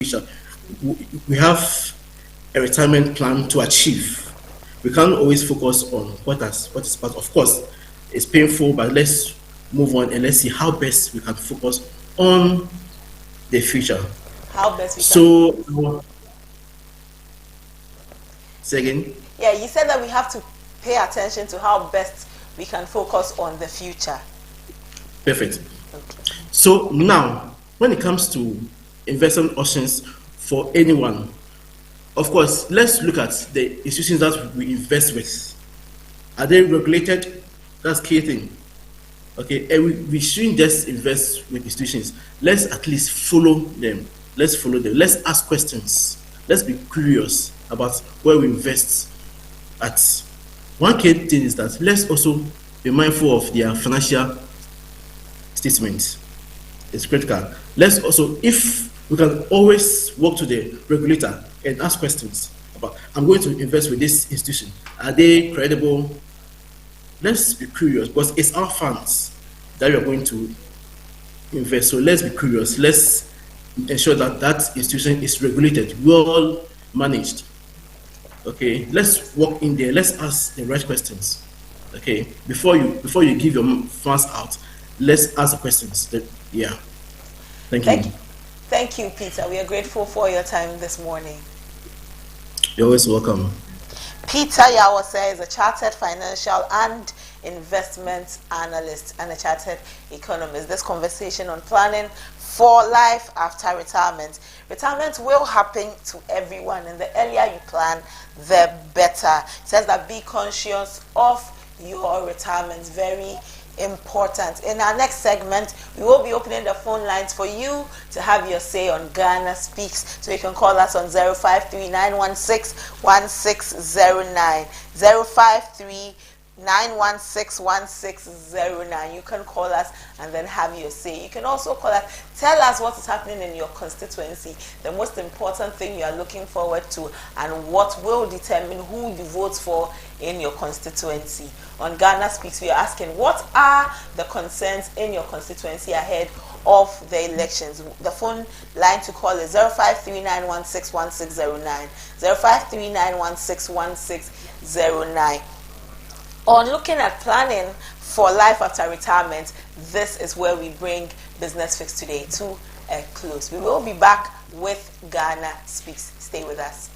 future. We have a retirement plan to achieve. We can't always focus on what is part. Of course, it's painful, but let's move on and let's see how best we can focus on the future. How best we can. So, say again? Yeah, you said that we have to pay attention to how best we can focus on the future. Perfect. Okay. So now, when it comes to investment options for anyone, of course, let's look at the institutions that we invest with. Are they regulated? That's key thing. Okay, and we shouldn't just invest with institutions. Let's at least follow them. Let's follow them. Let's ask questions. Let's be curious about where we invest at. One key thing is that let's also be mindful of their financial statement. It's critical. Let's also, if we can always walk to the regulator and ask questions about, I'm going to invest with this institution. Are they credible? Let's be curious because it's our funds that we are going to invest. So let's be curious. Let's ensure that that institution is regulated, well managed. Okay, let's walk in there. Let's ask the right questions. Okay, before you give your funds out, let's ask the questions. Yeah. Thank you. Thank you, Peter. We are grateful for your time this morning. You're always welcome. Peter Yawase is a chartered financial and investment analyst and a chartered economist. This conversation on planning for life after retirement. Retirement will happen to everyone, and the earlier you plan, the better. It says that be conscious of your retirement. Very important. In our next segment, we will be opening the phone lines for you to have your say on Ghana Speaks. So you can call us on 053-916-1609. 053-916-1609. You can call us and then have your say. You can also call us. Tell us what is happening in your constituency, the most important thing you are looking forward to, and what will determine who you vote for in your constituency. On Ghana Speaks, we are asking, what are the concerns in your constituency ahead of the elections? The phone line to call is 053-916-1609. 053-916-1609. On looking at planning for life after retirement, this is where we bring Business Fix today to a close. We will be back with Ghana Speaks. Stay with us.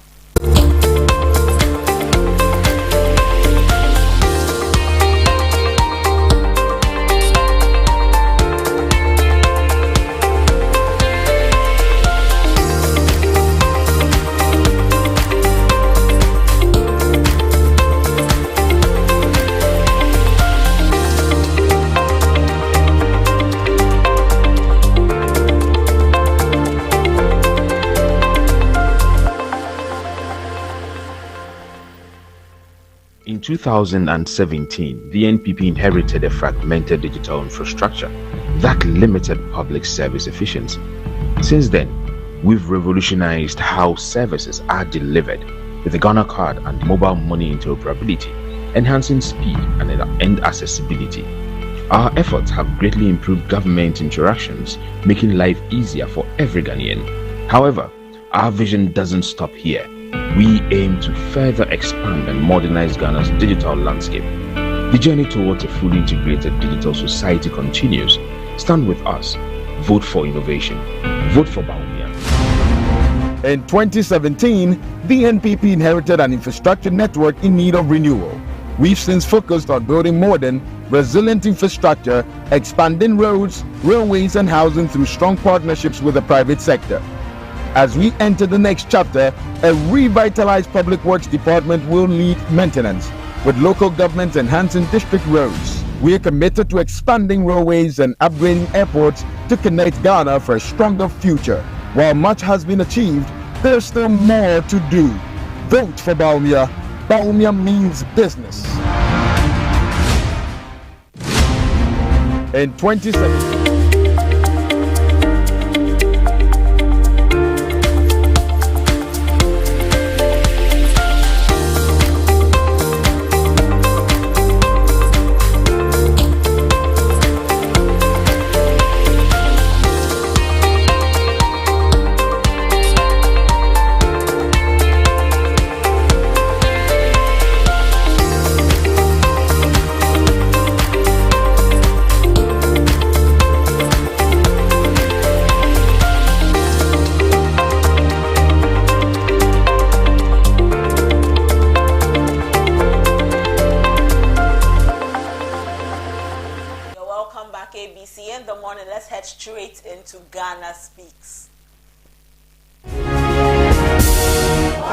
In 2017, the NPP inherited a fragmented digital infrastructure that limited public service efficiency. Since then, we've revolutionized how services are delivered with the Ghana card and mobile money interoperability, enhancing speed and accessibility. Our efforts have greatly improved government interactions, making life easier for every Ghanaian. However, our vision doesn't stop here. We aim to further expand and modernize Ghana's digital landscape. The journey towards a fully integrated digital society continues. Stand with us. Vote for innovation. Vote for Bawumia. In 2017, the NPP inherited an infrastructure network in need of renewal. We've since focused on building modern, resilient infrastructure, expanding roads, railways, and housing through strong partnerships with the private sector. As we enter the next chapter, a revitalized public works department will lead maintenance, with local governments enhancing district roads. We are committed to expanding railways and upgrading airports to connect Ghana for a stronger future. While much has been achieved, there's still more to do. Vote for Bawumia. Bawumia means business. In 2017,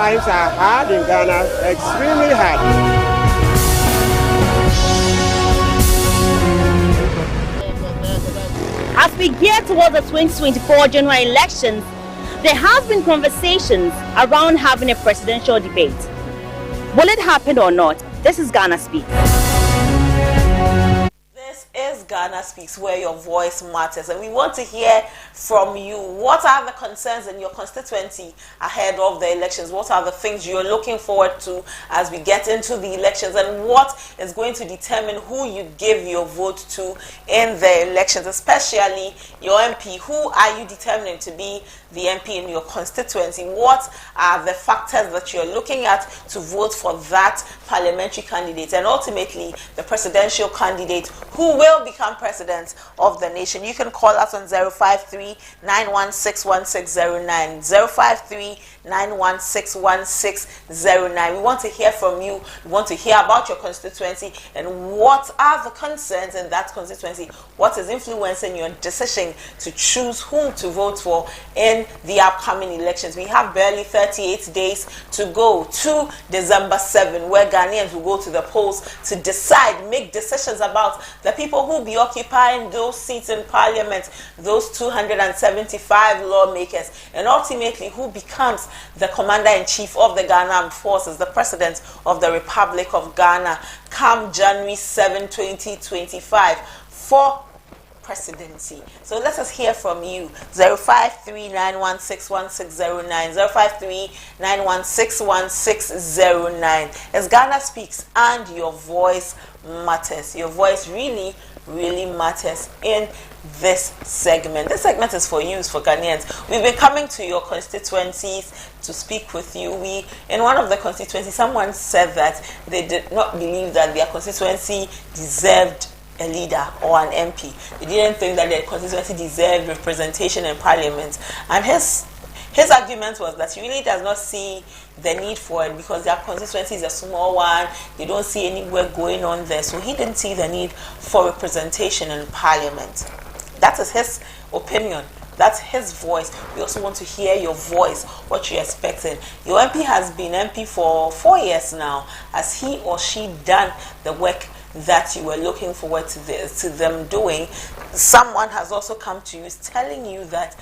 Times are hard in Ghana, extremely hard. As we gear towards the 2024 general elections, there have been conversations around having a presidential debate. Will it happen or not? This is Ghana Speaks. This is Ghana Speaks, where your voice matters, and we want to hear from you. What are the concerns in your constituency ahead of the elections? What are the things you're looking forward to as we get into the elections, and what is going to determine who you give your vote to in the elections, especially your MP? Who are you determining to be the MP in your constituency? What are the factors that you're looking at to vote for that parliamentary candidate and ultimately the presidential candidate who will become president of the nation? You can call us on 053-916-1609, 053-916-1609. We want to hear from you. We want to hear about your constituency and what are the concerns in that constituency. What is influencing your decision to choose whom to vote for in the upcoming elections? We have barely 38 days to go to December 7, where Ghanaians will go to the polls to decide, make decisions about the people who will be occupying those seats in parliament, those 275 lawmakers, and ultimately who becomes the commander-in-chief of the Ghana Armed Forces, the president of the Republic of Ghana, come January 7, 2025 for presidency. So let us hear from you. 053-916-1609, 053-916-1609. As Ghana Speaks, and your voice matters. Your voice really matters in this segment. This segment is for you, it's for Ghanaians. We've been coming to your constituencies to speak with you. In one of the constituencies, someone said that they did not believe that their constituency deserved a leader or an MP. They didn't think that their constituency deserved representation in parliament. And his argument was that he really does not see the need for it because their constituency is a small one. They don't see any work going on there. So he didn't see the need for representation in parliament. That is his opinion. That's his voice. We also want to hear your voice, what you're expecting. Your MP has been MP for 4 years now. Has he or she done the work that you were looking forward to them doing? Someone has also come to you telling you that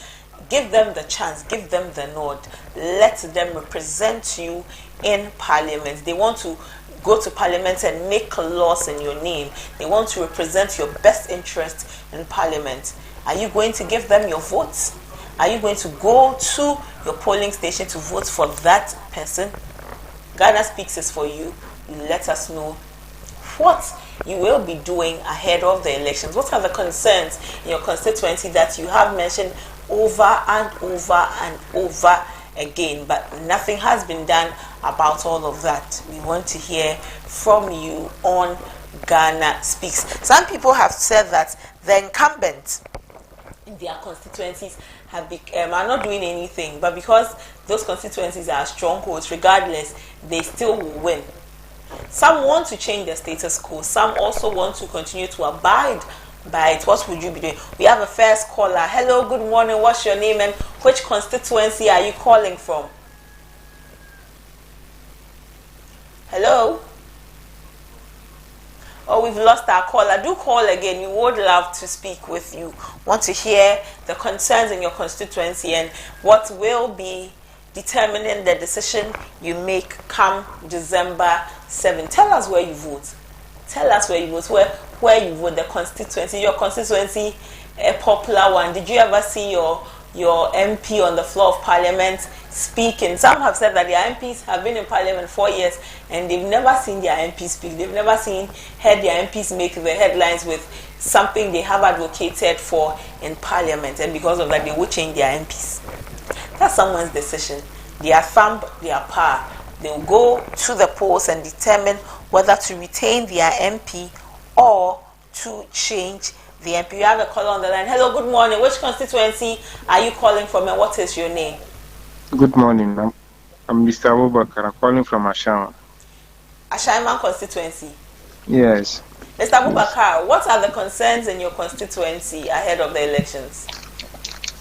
give them the chance, give them the nod, let them represent you in parliament. They want to go to parliament and make laws in your name. They want to represent your best interest in parliament. Are you going to give them your votes? Are you going to go to your polling station to vote for that person? Ghana Speaks is for you. Let us know what you will be doing ahead of the elections. What are the concerns in your constituency that you have mentioned over and over and over again, but nothing has been done about all of that? We want to hear from you on Ghana Speaks. Some people have said that the incumbents in their constituencies are not doing anything, but because those constituencies are strongholds, regardless, they still will win. Some want to change the status quo. Some also want to continue to abide by it. What would you be doing? We have a first caller. Hello, good morning. What's your name and which constituency are you calling from? Hello? Oh, we've lost our caller. Do call again. We would love to speak with you. Want to hear the concerns in your constituency and what will be determining the decision you make come December 7. Tell us where you vote. Tell us where you vote. Where you vote, the constituency. Your constituency, a popular one. Did you ever see your MP on the floor of parliament speaking? Some have said that their MPs have been in parliament 4 years and they've never seen their MPs speak. They've never heard their MPs make the headlines with something they have advocated for in parliament, and because of that they will change their MPs. That's someone's decision. Their thumb, their power. They will go to the polls and determine whether to retain their MP or to change the MP. You have a caller on the line. Hello, good morning. Which constituency are you calling from and what is your name? Good morning. I'm Mr. Abubakar. I'm calling from Ashaiman. Ashaiman constituency? Yes. Mr. Abubakar, what are the concerns in your constituency ahead of the elections?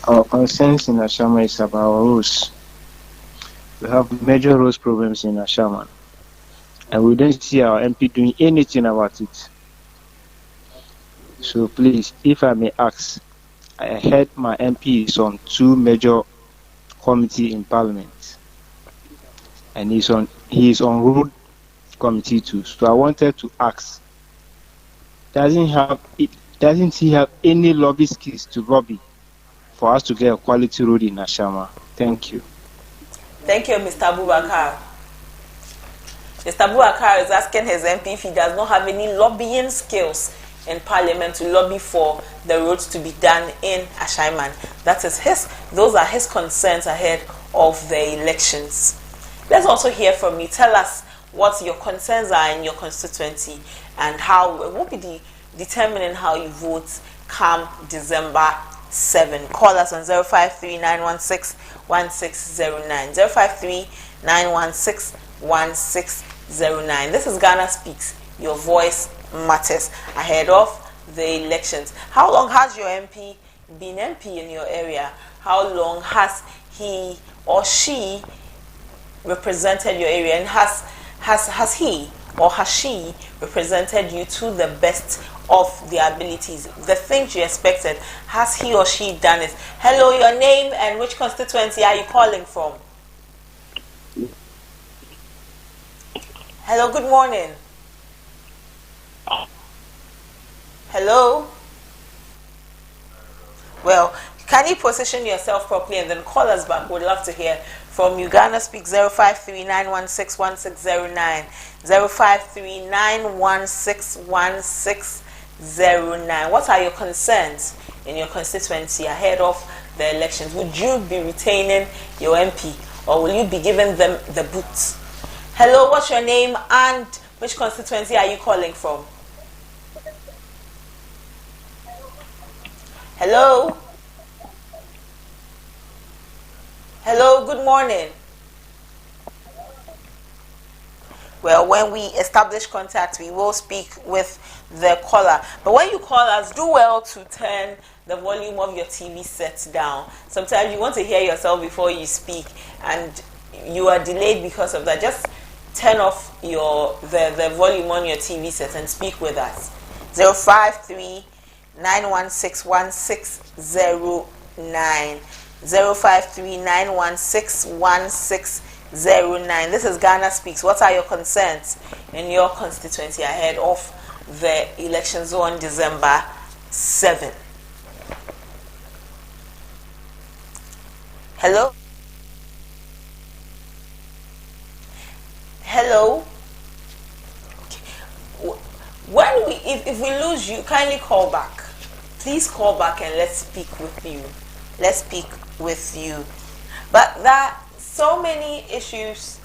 Our concerns in Ashaiman is about roads. We have major road problems in Ashaiman, and we don't see our MP doing anything about it. So please, if I may ask, I heard my MP is on 2 major committee in Parliament, and he is on road committee too. So I wanted to ask, doesn't he have any lobby skills to lobby for us to get a quality road in Ashama? Thank you. Thank you, Mr. Abubakar. Mr. Abubakar is asking his MP if he does not have any lobbying skills in Parliament to lobby for the roads to be done in Ashaiman. Those are his concerns ahead of the elections. Let's also hear from you. Tell us what your concerns are in your constituency and how it will be determining how you vote come December 7. Call us on 053-916-1609. 053-916-1609. This is Ghana Speaks. Your voice matters ahead of the elections. How long has your MP been MP in your area? How long has he or she represented your area? And has he or has she represented you to the best of their abilities? The things you expected, has he or she done it? Hello, your name and which constituency are you calling from? Hello, good morning. Hello? Well, can you position yourself properly and then call us back? We'd love to hear from you. Ghana Speak 053-916-1609. 053-916-1609. What are your concerns in your constituency ahead of the elections? Would you be retaining your MP or will you be giving them the boots? Hello, what's your name and which constituency are you calling from? Hello? Hello, good morning. Well, when we establish contact, we will speak with the caller. But when you call us, do well to turn the volume of your TV set down. Sometimes you want to hear yourself before you speak, and you are delayed because of that. Just turn off the volume on your TV set and speak with us. 053-916-1609. 053-916-1609. This is Ghana Speaks. What are your concerns in your constituency ahead of the elections on December 7? Hello? Hello? Okay. If we lose you, kindly call back. Please call back and let's speak with you. Let's speak with you. But there are so many issues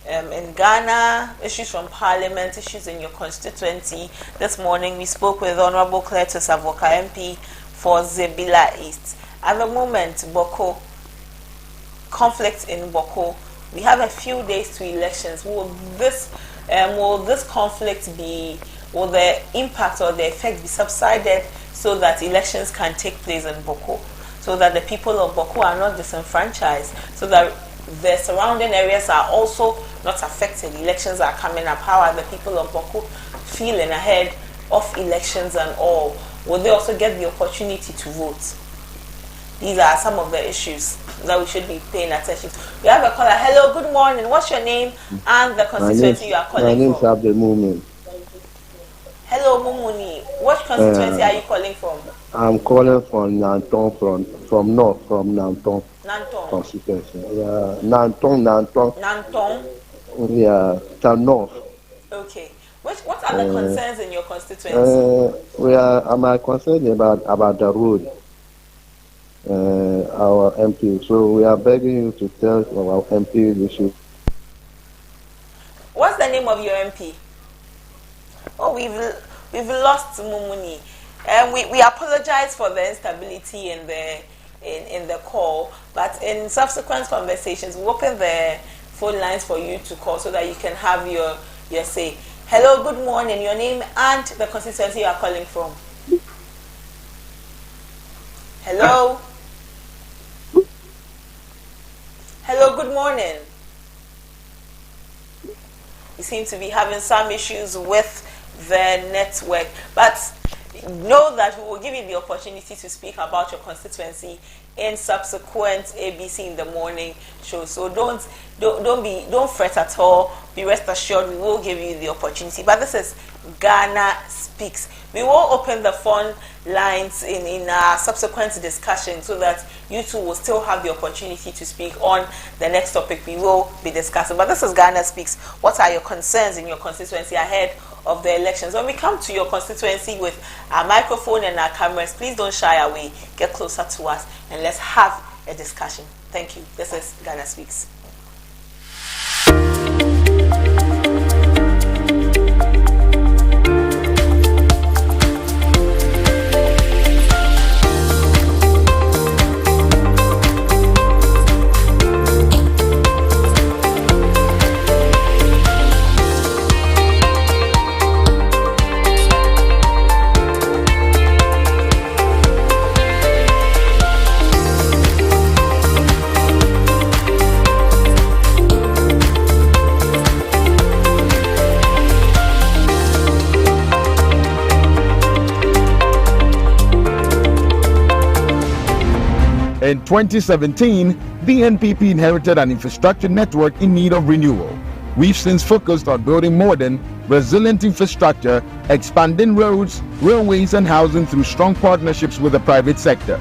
in Ghana, issues from Parliament, issues in your constituency. This morning we spoke with Honorable Cletus Avoka MP for Zebila East. At the moment, Boko, conflict in Boko. We have a few days to elections. Will this conflict will the impact or the effect be subsided so that elections can take place in Boko? So that the people of Boko are not disenfranchised, so that the surrounding areas are also not affected. Elections are coming up. How are the people of Boko feeling ahead of elections and all? Will they also get the opportunity to vote? These are some of the issues that we should be paying attention to. We have a caller. Hello, good morning. What's your name and the constituency you are calling from? My name is Abdul Mumin. Hello, Mumuni. What constituency are you calling from? I'm calling from Nanton, from Nanton. Nanton. Constituency. Yeah, Nanton. Nanton. Yeah, the north. Okay. What are the concerns in your constituency? My concern about the road. Our MP. So we are begging you to tell our MP the issue. What's the name of your MP? Oh, we've lost Mumuni. We apologize for the instability in the call, but in subsequent conversations, we'll open the phone lines for you to call so that you can have your say. Hello, good morning. Your name and the constituency you are calling from. Hello. Hello, good morning. seem to be having some issues with the network. But know that we will give you the opportunity to speak about your constituency in subsequent ABC in the morning shows. So don't fret at all. Be rest assured we will give you the opportunity. But this is Ghana Speaks. We will open the phone lines in our subsequent discussion so that you two will still have the opportunity to speak on the next topic we will be discussing. But this is Ghana Speaks. What are your concerns in your constituency ahead of the elections? When we come to your constituency with our microphone and our cameras, please don't shy away. Get closer to us and let's have a discussion. Thank you. This is Ghana Speaks. In 2017, the NPP inherited an infrastructure network in need of renewal. We've since focused on building modern, resilient infrastructure, expanding roads, railways, and housing through strong partnerships with the private sector.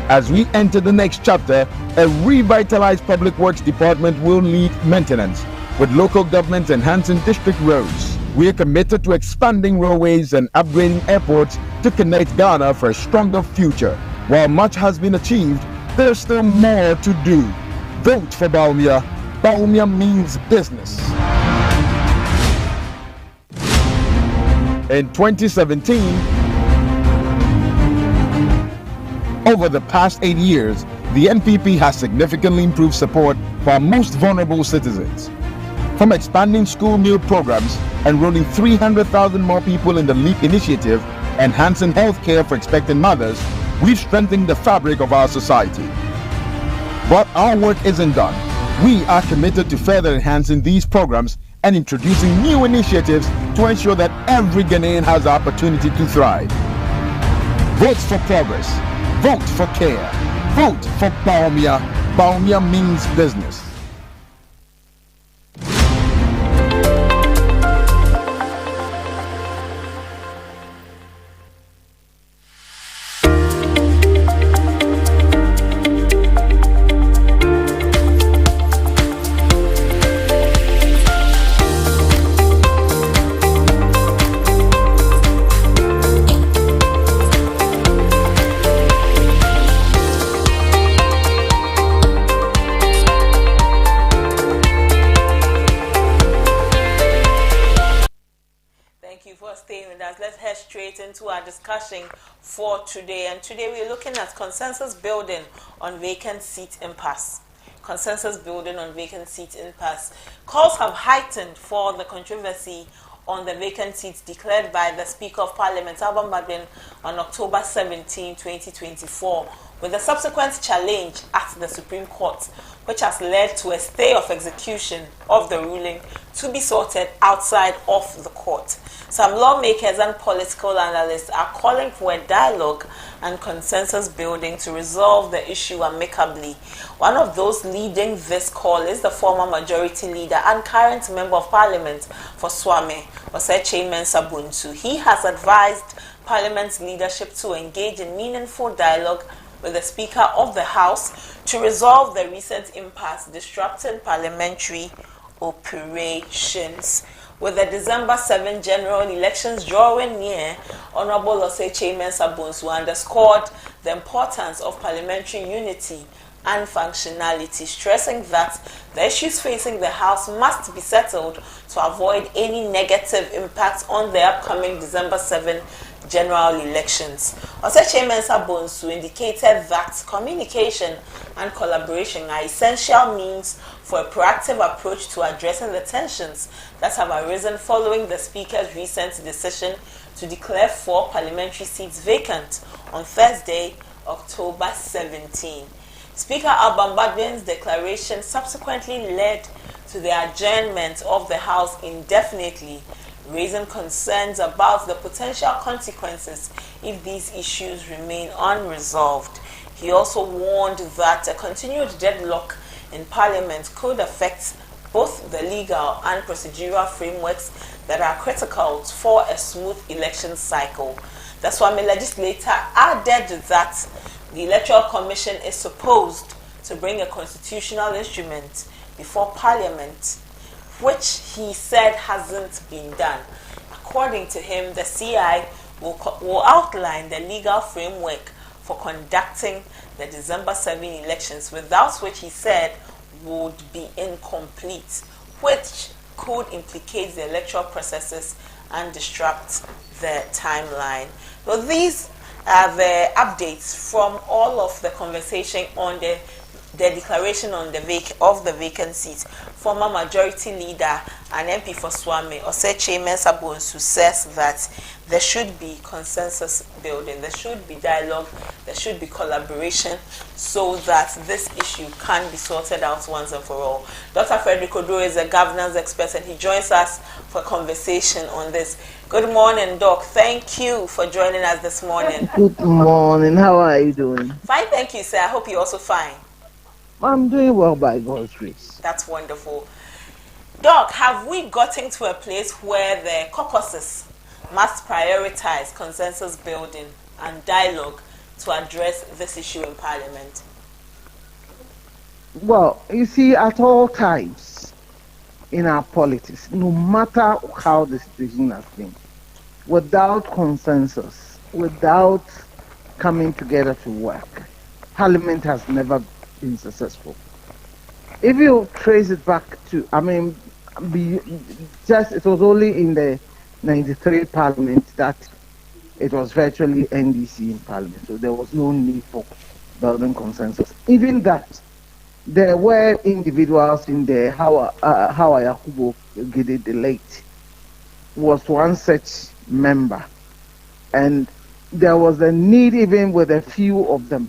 As we enter the next chapter, a revitalized public works department will lead maintenance, with local governments enhancing district roads. We are committed to expanding railways and upgrading airports to connect Ghana for a stronger future. While much has been achieved, there's still more to do. Vote for Bawumia. Bawumia means business. In 2017, over the past 8 years, the NPP has significantly improved support for our most vulnerable citizens. From expanding school meal programs, enrolling 300,000 more people in the LEAP initiative, enhancing healthcare for expectant mothers, we've strengthened the fabric of our society. But our work isn't done. We are committed to further enhancing these programs and introducing new initiatives to ensure that every Ghanaian has the opportunity to thrive. Vote for progress. Vote for care. Vote for Bawumia. Bawumia means business. Into our discussion for today, and today we're looking at consensus building on vacant seat impasse. Consensus building on vacant seat impasse. Calls have heightened for the controversy on the vacant seats declared by the Speaker of Parliament, Alban Bagbin, on October 17, 2024, with a subsequent challenge at the Supreme Court, which has led to a stay of execution of the ruling to be sorted outside of the court. Some lawmakers and political analysts are calling for a dialogue and consensus building to resolve the issue amicably. One of those leading this call is the former majority leader and current member of parliament for Swame, Oseche Mensah Bonsu. He has advised Parliament's leadership to engage in meaningful dialogue with the Speaker of the House to resolve the recent impasse disrupting parliamentary operations. With the December 7 general elections drawing near, Honorable Oseche Mensah Bonsu underscored the importance of parliamentary unity and functionality, stressing that the issues facing the House must be settled to avoid any negative impact on the upcoming December 7 general elections. Oseche Mensah Bonsu indicated that communication and collaboration are essential means for a proactive approach to addressing the tensions that have arisen following the Speaker's recent decision to declare 4 parliamentary seats vacant on Thursday, October 17. Speaker Alban Bagbin's declaration subsequently led to the adjournment of the House indefinitely, raising concerns about the potential consequences if these issues remain unresolved. He also warned that a continued deadlock in Parliament could affect both the legal and procedural frameworks that are critical for a smooth election cycle. The Swami legislator added that the Electoral Commission is supposed to bring a constitutional instrument before Parliament, which he said hasn't been done. According to him, the CI will outline the legal framework for conducting the December 7 elections, without which he said would be incomplete, which could implicate the electoral processes and disrupt the timeline. So these are the updates from all of the conversation on the declaration on the vacant seat. Former Majority Leader and MP for Swami, Oseche Mensah Bonsu, says that there should be consensus building, there should be dialogue, there should be collaboration so that this issue can be sorted out once and for all. Dr. Frederick Oduro is a governance expert and he joins us for a conversation on this. Good morning, Doc. Thank you for joining us this morning. Good morning. How are you doing? Fine, thank you, sir. I hope you're also fine. I'm doing well by God's grace. That's wonderful. Doc, have we gotten to a place where the caucuses must prioritize consensus building and dialogue to address this issue in Parliament? Well, you see, at all times in our politics, no matter how the situation has been, without consensus, without coming together to work, Parliament has never been successful. If you trace it back to, it was only in the 93 Parliament that it was virtually NDC in Parliament, so there was no need for building consensus. Even that, there were individuals in there, Hawa Yakubu Gide the late was one such member, and there was a need even with a few of them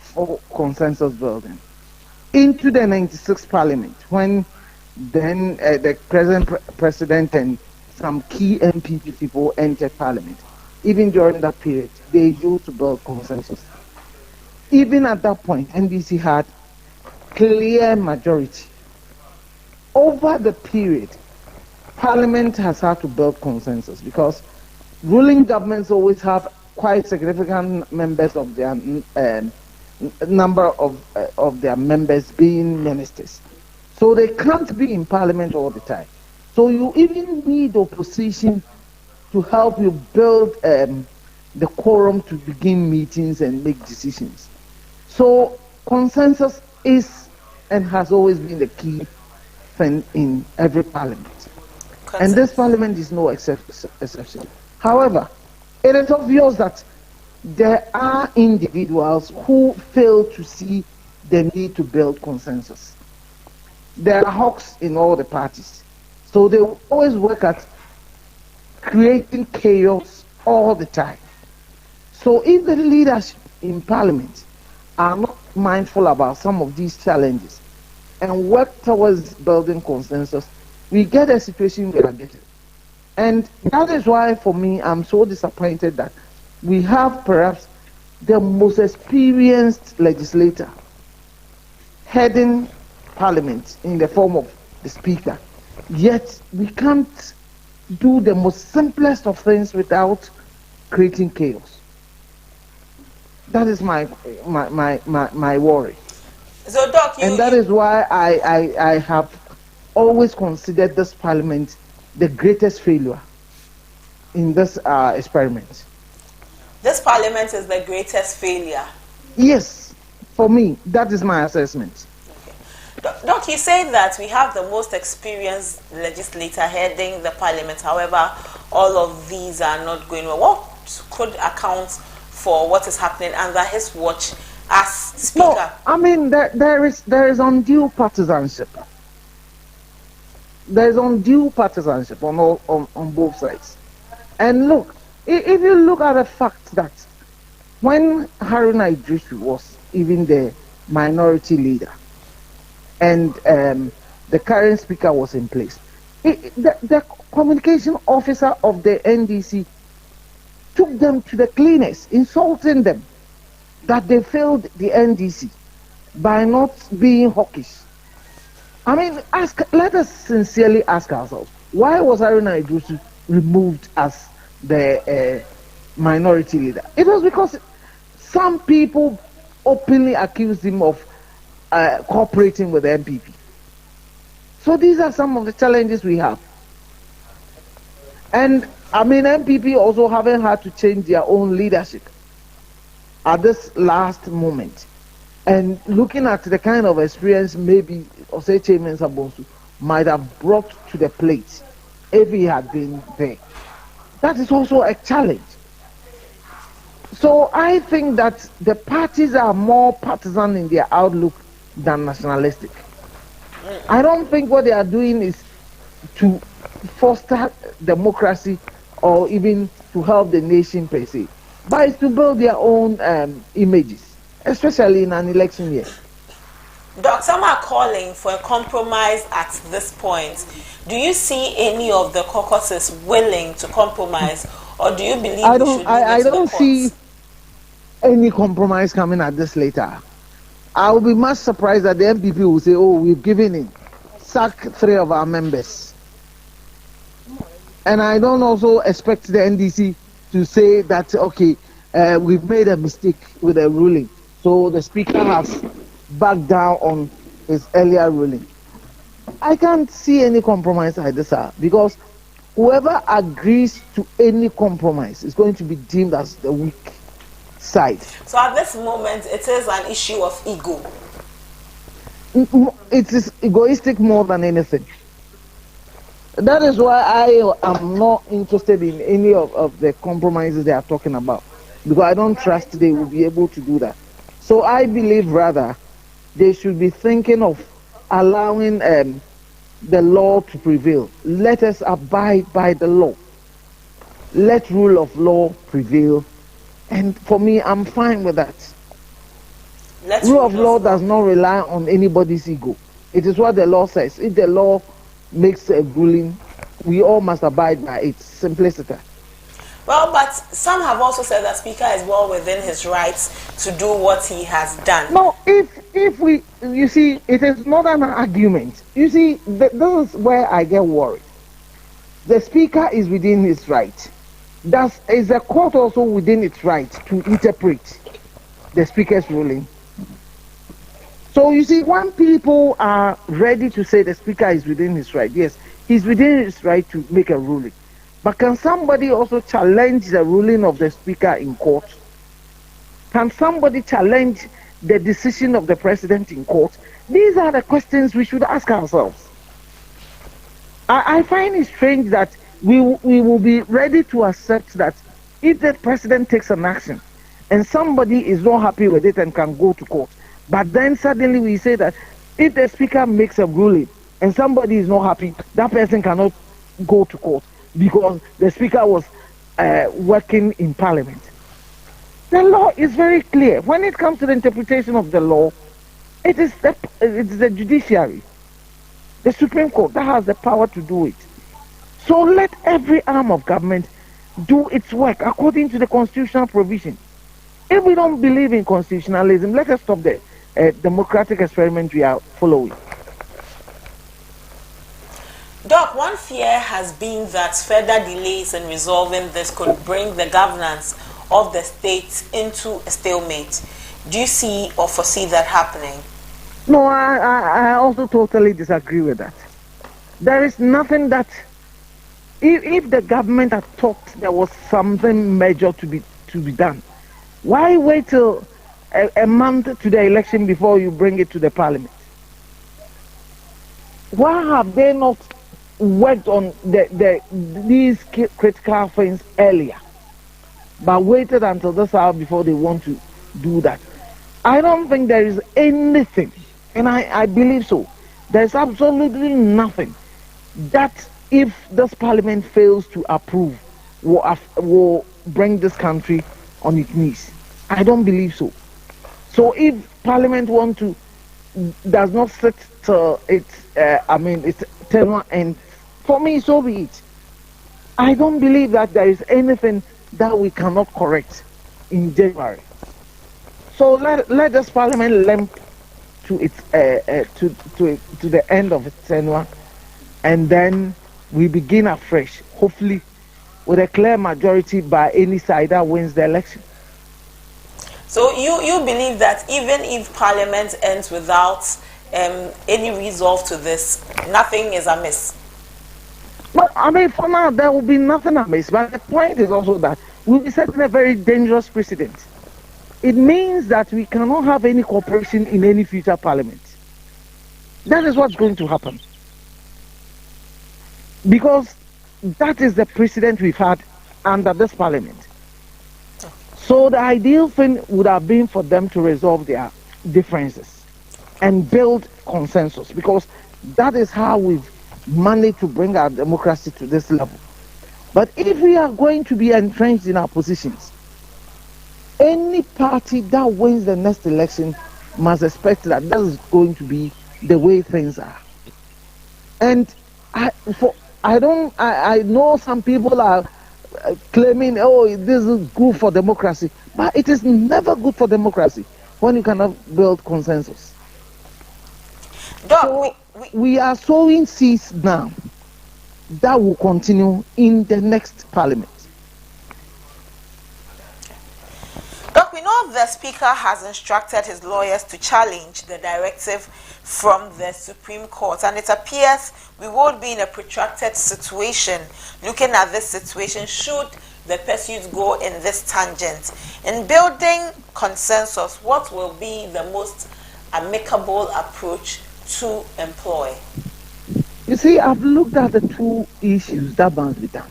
for consensus building. Into the 96th Parliament, when then the present president and some key MPP people entered Parliament, even during that period, they used to build consensus. Even at that point, NDC had clear majority. Over the period, Parliament has had to build consensus because ruling governments always have quite significant members of their number of their members being ministers. So they can't be in Parliament all the time. So you even need opposition to help you build the quorum to begin meetings and make decisions. So consensus is and has always been the key thing in every Parliament. And this Parliament is no exception. However, it is obvious that there are individuals who fail to see the need to build consensus. There are hawks in all the parties. So they will always work at creating chaos all the time. So if the leadership in Parliament are not mindful about some of these challenges and work towards building consensus, we get a situation we are getting. And that is why, for me, I'm so disappointed that we have perhaps the most experienced legislator heading Parliament in the form of the Speaker. Yet we can't do the most simplest of things without creating chaos. That is my worry. So, Doc, and that is why I have always considered this Parliament the greatest failure in this experiment. This Parliament is the greatest failure? Yes, for me, that is my assessment. Okay. Doc, you say that we have the most experienced legislator heading the Parliament. However, all of these are not going well. What could account for what is happening under his watch as Speaker? No, I mean, there is undue partisanship. There is undue partisanship on both sides. And look, if you look at the fact that when Haruna Idrisu was even the minority leader, and the current speaker was in place. The communication officer of the NDC took them to the cleaners, insulting them that they failed the NDC by not being hawkish. I mean, let us sincerely ask ourselves, why was Haruna Iddrisu removed as the minority leader? It was because some people openly accused him of cooperating with the NPP. So these are some of the challenges we have. And I mean, NPP also haven't had to change their own leadership at this last moment. And looking at the kind of experience maybe Osei Mensah Bonsu might have brought to the plate if he had been there, that is also a challenge. So I think that the parties are more partisan in their outlook than nationalistic. I don't think what they are doing is to foster democracy or even to help the nation per se, but it's to build their own images, especially in an election year. Doc, some are calling for a compromise at this point. Do you see any of the caucuses willing to compromise, or do you believe I don't see any compromise coming at this later? I will be much surprised that the MPP will say, "Oh, we've given in, sack 3 of our members." And I don't also expect the NDC to say that, okay, we've made a mistake with the ruling, so the speaker has backed down on his earlier ruling. I can't see any compromise like this, because whoever agrees to any compromise is going to be deemed as the weak side. So at this moment, it is an issue of ego. It is egoistic more than anything. That is why I am not interested in any of the compromises they are talking about, because I don't trust they will be able to do that. So I believe rather they should be thinking of allowing the law to prevail. Let us abide by the law. Let rule of law prevail. And for me, I'm fine with that. Rule of law does not rely on anybody's ego. It is what the law says. If the law makes a ruling, we all must abide by it. Simplicity. Well, but some have also said that Speaker is well within his rights to do what he has done. No, if we, you see, it is not an argument. You see, this is where I get worried. The Speaker is within his right. Is the court also within its right to interpret the Speaker's ruling? So you see, when people are ready to say the Speaker is within his right, yes, he's within his right to make a ruling. But can somebody also challenge the ruling of the Speaker in court? Can somebody challenge the decision of the President in court? These are the questions we should ask ourselves. I find it strange that we will be ready to accept that if the President takes an action and somebody is not happy with it and can go to court, but then suddenly we say that if the Speaker makes a ruling and somebody is not happy, that person cannot go to court because the Speaker was working in Parliament. The law is very clear. When it comes to the interpretation of the law, it is the judiciary, the Supreme Court, that has the power to do it. So let every arm of government do its work according to the constitutional provision. If we don't believe in constitutionalism, let us stop the democratic experiment we are following. Doc, one fear has been that further delays in resolving this could bring the governance of the state into a stalemate. Do you see or foresee that happening? No, I also totally disagree with that. There is nothing that, if the government had thought there was something major to be done, why wait till a month to the election before you bring it to the Parliament? Why have they not worked on these critical things earlier, but waited until this hour before they want to do that? I don't think there is anything, and I believe so, there's absolutely nothing that if this Parliament fails to approve will bring this country on its knees. I don't believe so. So if Parliament want to does not sit till its tenure ends, for me, so be it. I don't believe that there is anything that we cannot correct in January. So let this parliament limp to its to the end of its tenure, and then we begin afresh, hopefully with a clear majority by any side that wins the election. So you believe that even if Parliament ends without any resolve to this, nothing is amiss? Well, I mean, for now, there will be nothing amiss. But the point is also that we'll be setting a very dangerous precedent. It means that we cannot have any cooperation in any future Parliament. That is what's going to happen. Because that is the precedent we've had under this Parliament. So the ideal thing would have been for them to resolve their differences and build consensus, because that is how we've managed to bring our democracy to this level. But if we are going to be entrenched in our positions, any party that wins the next election must expect that that is going to be the way things are. And I know some people are claiming, oh, this is good for democracy, but it is never good for democracy when you cannot build consensus. Doc, so we are sowing seeds now that will continue in the next Parliament. Doc, we know the Speaker has instructed his lawyers to challenge the directive from the Supreme Court, and it appears we will be in a protracted situation. Looking at this situation, should the pursuit go in this tangent? In building consensus, what will be the most amicable approach to employ? You see, I've looked at the two issues that must be done.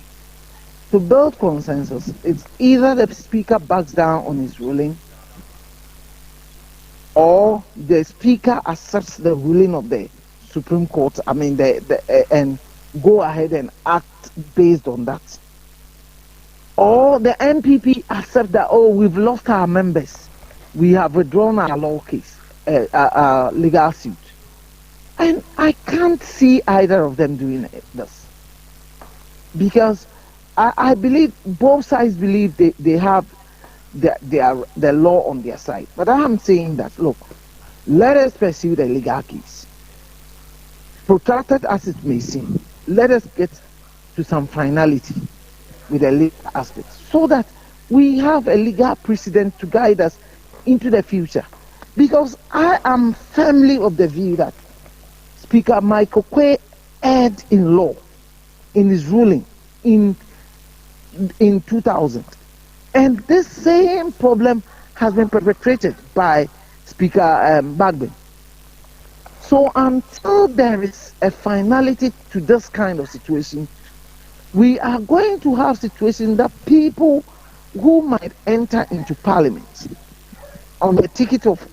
To build consensus, it's either the Speaker backs down on his ruling, or the Speaker accepts the ruling of the Supreme Court, and go ahead and act based on that. Or the NPP accept that, oh, we've lost our members, we have withdrawn our law case, our legal suit. And I can't see either of them doing this. Because I believe both sides believe they have the law on their side. But I am saying that, look, let us pursue the legal case. Protracted as it may seem, let us get to some finality with the legal aspect, so that we have a legal precedent to guide us into the future. Because I am firmly of the view that Speaker Michael Quay erred in law in his ruling in 2000. And this same problem has been perpetrated by Speaker Bagbin. So until there is a finality to this kind of situation, we are going to have situations that people who might enter into Parliament on the ticket of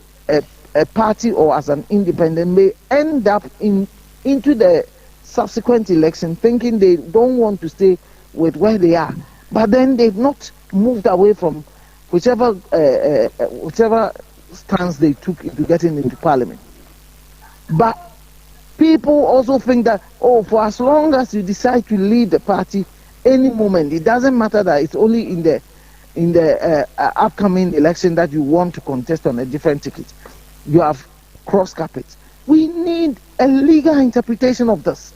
a party or as an independent may end up into the subsequent election thinking they don't want to stay with where they are, but then they've not moved away from whichever stance they took into getting into Parliament. But people also think that, oh, for as long as you decide to leave the party any moment, it doesn't matter that it's only in the upcoming election that you want to contest on a different ticket. You have cross carpets. We need a legal interpretation of this.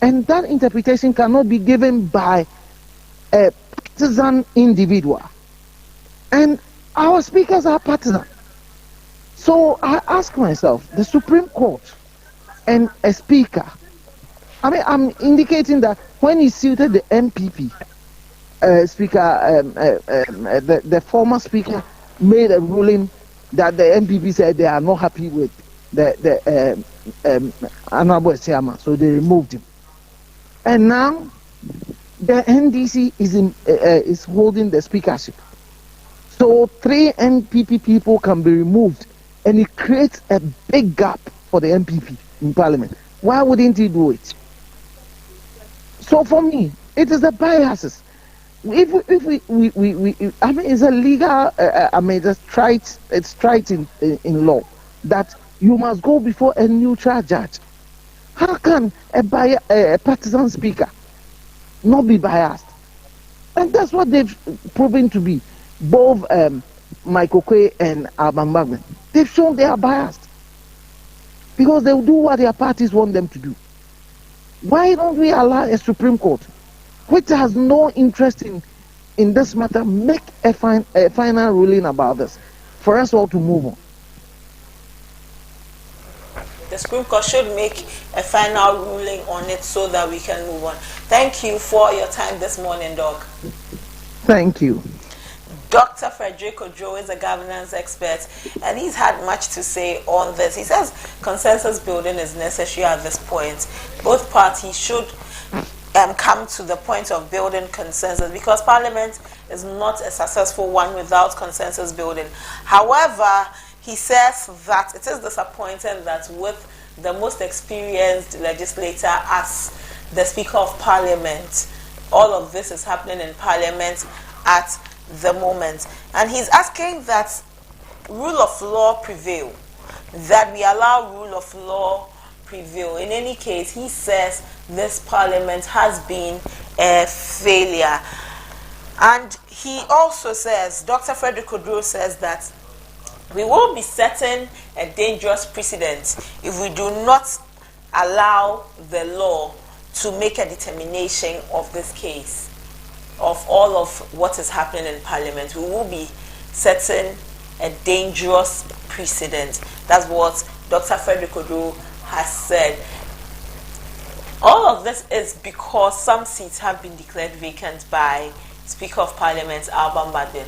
And that interpretation cannot be given by a partisan individual. And our speakers are partisan. So I ask myself, the Supreme Court and a speaker, I'm indicating that when he suited the MPP, the former speaker made a ruling that the MPP said they are not happy with the Honorable Chairman, so they removed him. And now the NDC is holding the speakership. So 3 NPP people can be removed, and it creates a big gap for the MPP in Parliament. Why wouldn't he do it? So for me, it is the biases. If we it's a legal, it's right in law that you must go before a neutral judge. How can a partisan speaker not be biased? And that's what they've proven to be. Both Michael Quay and Alban Bagbin. They've shown they are biased. Because they will do what their parties want them to do. Why don't we allow a Supreme Court, which has no interest in this matter, make a final ruling about this, for us all to move on? The Supreme Court should make a final ruling on it so that we can move on. Thank you for your time this morning, Doc. Thank you. Dr. Frederick Oduro is a governance expert, and he's had much to say on this. He says consensus building is necessary at this point. Both parties should come to the point of building consensus, because Parliament is not a successful one without consensus building. However, he says that it is disappointing that with the most experienced legislator as the Speaker of Parliament, all of this is happening in Parliament at the moment. And he's asking that rule of law prevail, that we allow rule of law prevail. In any case, he says this Parliament has been a failure. And he also says, Dr. Frederick Oduro says that we will be setting a dangerous precedent if we do not allow the law to make a determination of this case, of all of what is happening in Parliament. We will be setting a dangerous precedent. That's what Dr. Frederick Oduro has said. All of this is because some seats have been declared vacant by Speaker of Parliament Alban Bagbin.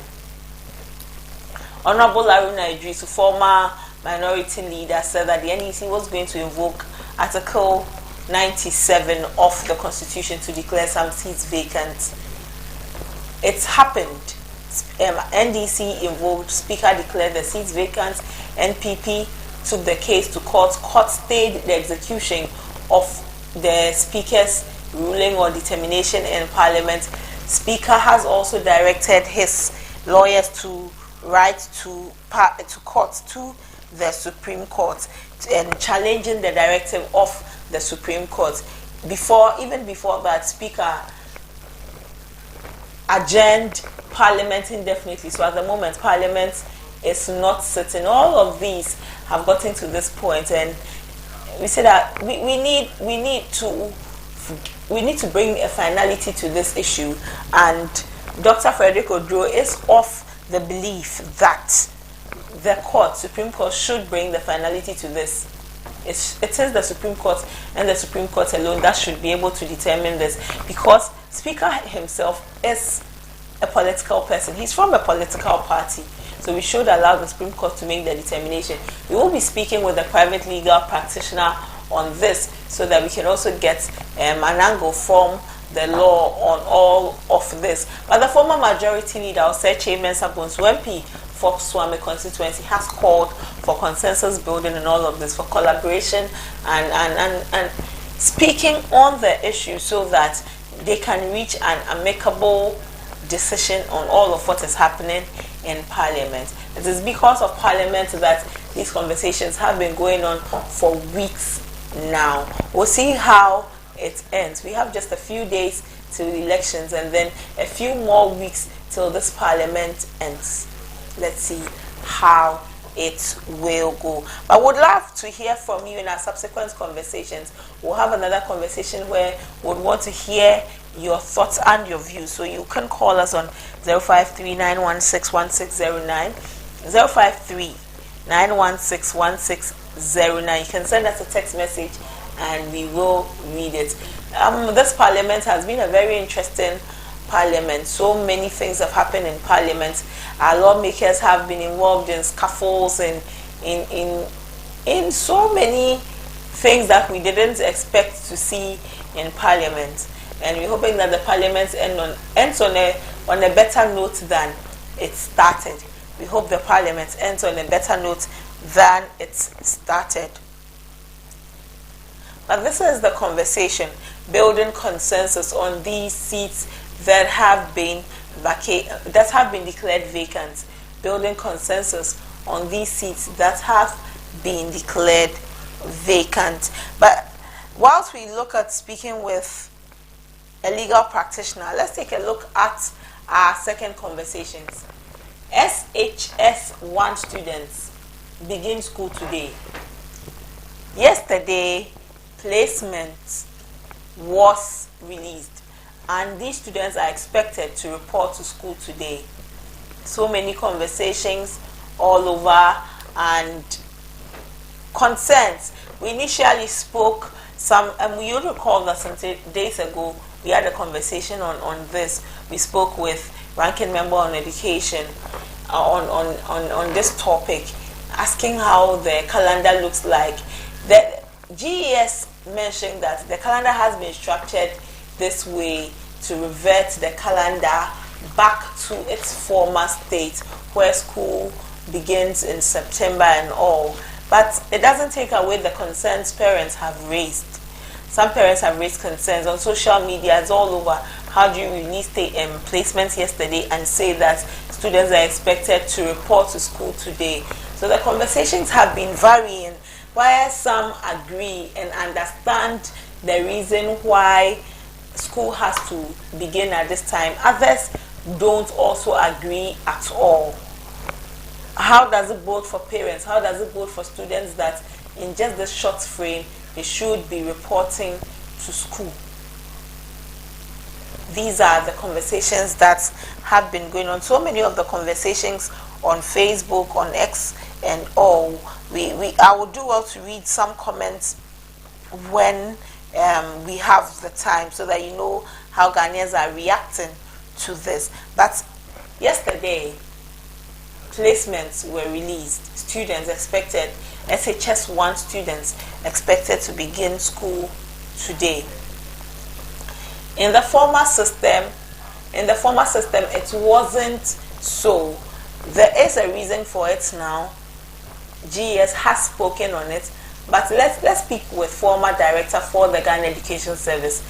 Honorable Laruna Idris, former minority leader, said that the NEC was going to invoke Article 97 of the Constitution to declare some seats vacant. It's happened. NDC invoked, Speaker declared the seats vacant. NPP took the case to court. Court stayed the execution of the Speaker's ruling or determination in Parliament. Speaker has also directed his lawyers to write to court, to the Supreme Court, and challenging the directive of the Supreme Court. Even before that, Speaker adjourned Parliament indefinitely. So at the moment, Parliament is not sitting. All of these have gotten to this point, and we say that we need to bring a finality to this issue. And Dr. Frederick Oduro is of the belief that the Supreme Court should bring the finality to this. It is the Supreme Court and the Supreme Court alone that should be able to determine this, because Speaker himself is a political person. He's from a political party. So we should allow the Supreme Court to make the determination. We will be speaking with a private legal practitioner on this so that we can also get an angle from the law on all of this. But the former majority leader, Osechi Mensah-Bonsu MP for Swami constituency, has called for consensus building and all of this, for collaboration and speaking on the issue so that they can reach an amicable decision on all of what is happening in Parliament. It is because of Parliament that these conversations have been going on for weeks now. We'll see how it ends. We have just a few days till the elections and then a few more weeks till this Parliament ends. Let's see how it will go. I would love to hear from you in our subsequent conversations. We'll have another conversation where we'll want to hear your thoughts and your views. So you can call us on 053-916-1609, 053-916-1609. You can send us a text message and we will read it. This Parliament has been a very interesting Parliament. So many things have happened in Parliament. Our lawmakers have been involved in scuffles and in so many things that we didn't expect to see in Parliament. And we're hoping that the Parliament ends on a better note than it started. We hope the Parliament ends on a better note than it started. But this is the conversation, building consensus on these seats that have been declared vacant. Building consensus on these seats that have being declared vacant. But whilst we look at speaking with a legal practitioner, let's take a look at our second conversations. SHS1 students begin school today. Yesterday, placement was released, and these students are expected to report to school today. So many conversations all over and concerns. We initially spoke some, and you recall that some days ago we had a conversation on this. We spoke with ranking member on education on this topic, asking how the calendar looks like. The GES mentioned that the calendar has been structured this way to revert the calendar back to its former state, where school begins in September and all. But it doesn't take away the concerns parents have raised. Some parents have raised concerns on social media, it's all over. How do you release the placements yesterday and say that students are expected to report to school today? So the conversations have been varying, where some agree and understand the reason why school has to begin at this time. Others don't also agree at all. How does it bode for parents? How does it bode for students that in just this short frame they should be reporting to school? These are the conversations that have been going on. So many of the conversations on Facebook, on X, and all. I will do well to read some comments when we have the time, so that you know how Ghanaians are reacting to this. But yesterday, placements were released. Students expected, SHS1 students expected to begin school today. In the former system, it wasn't so. There is a reason for it now. GES has spoken on it, but let's speak with former director for the Ghana Education Service,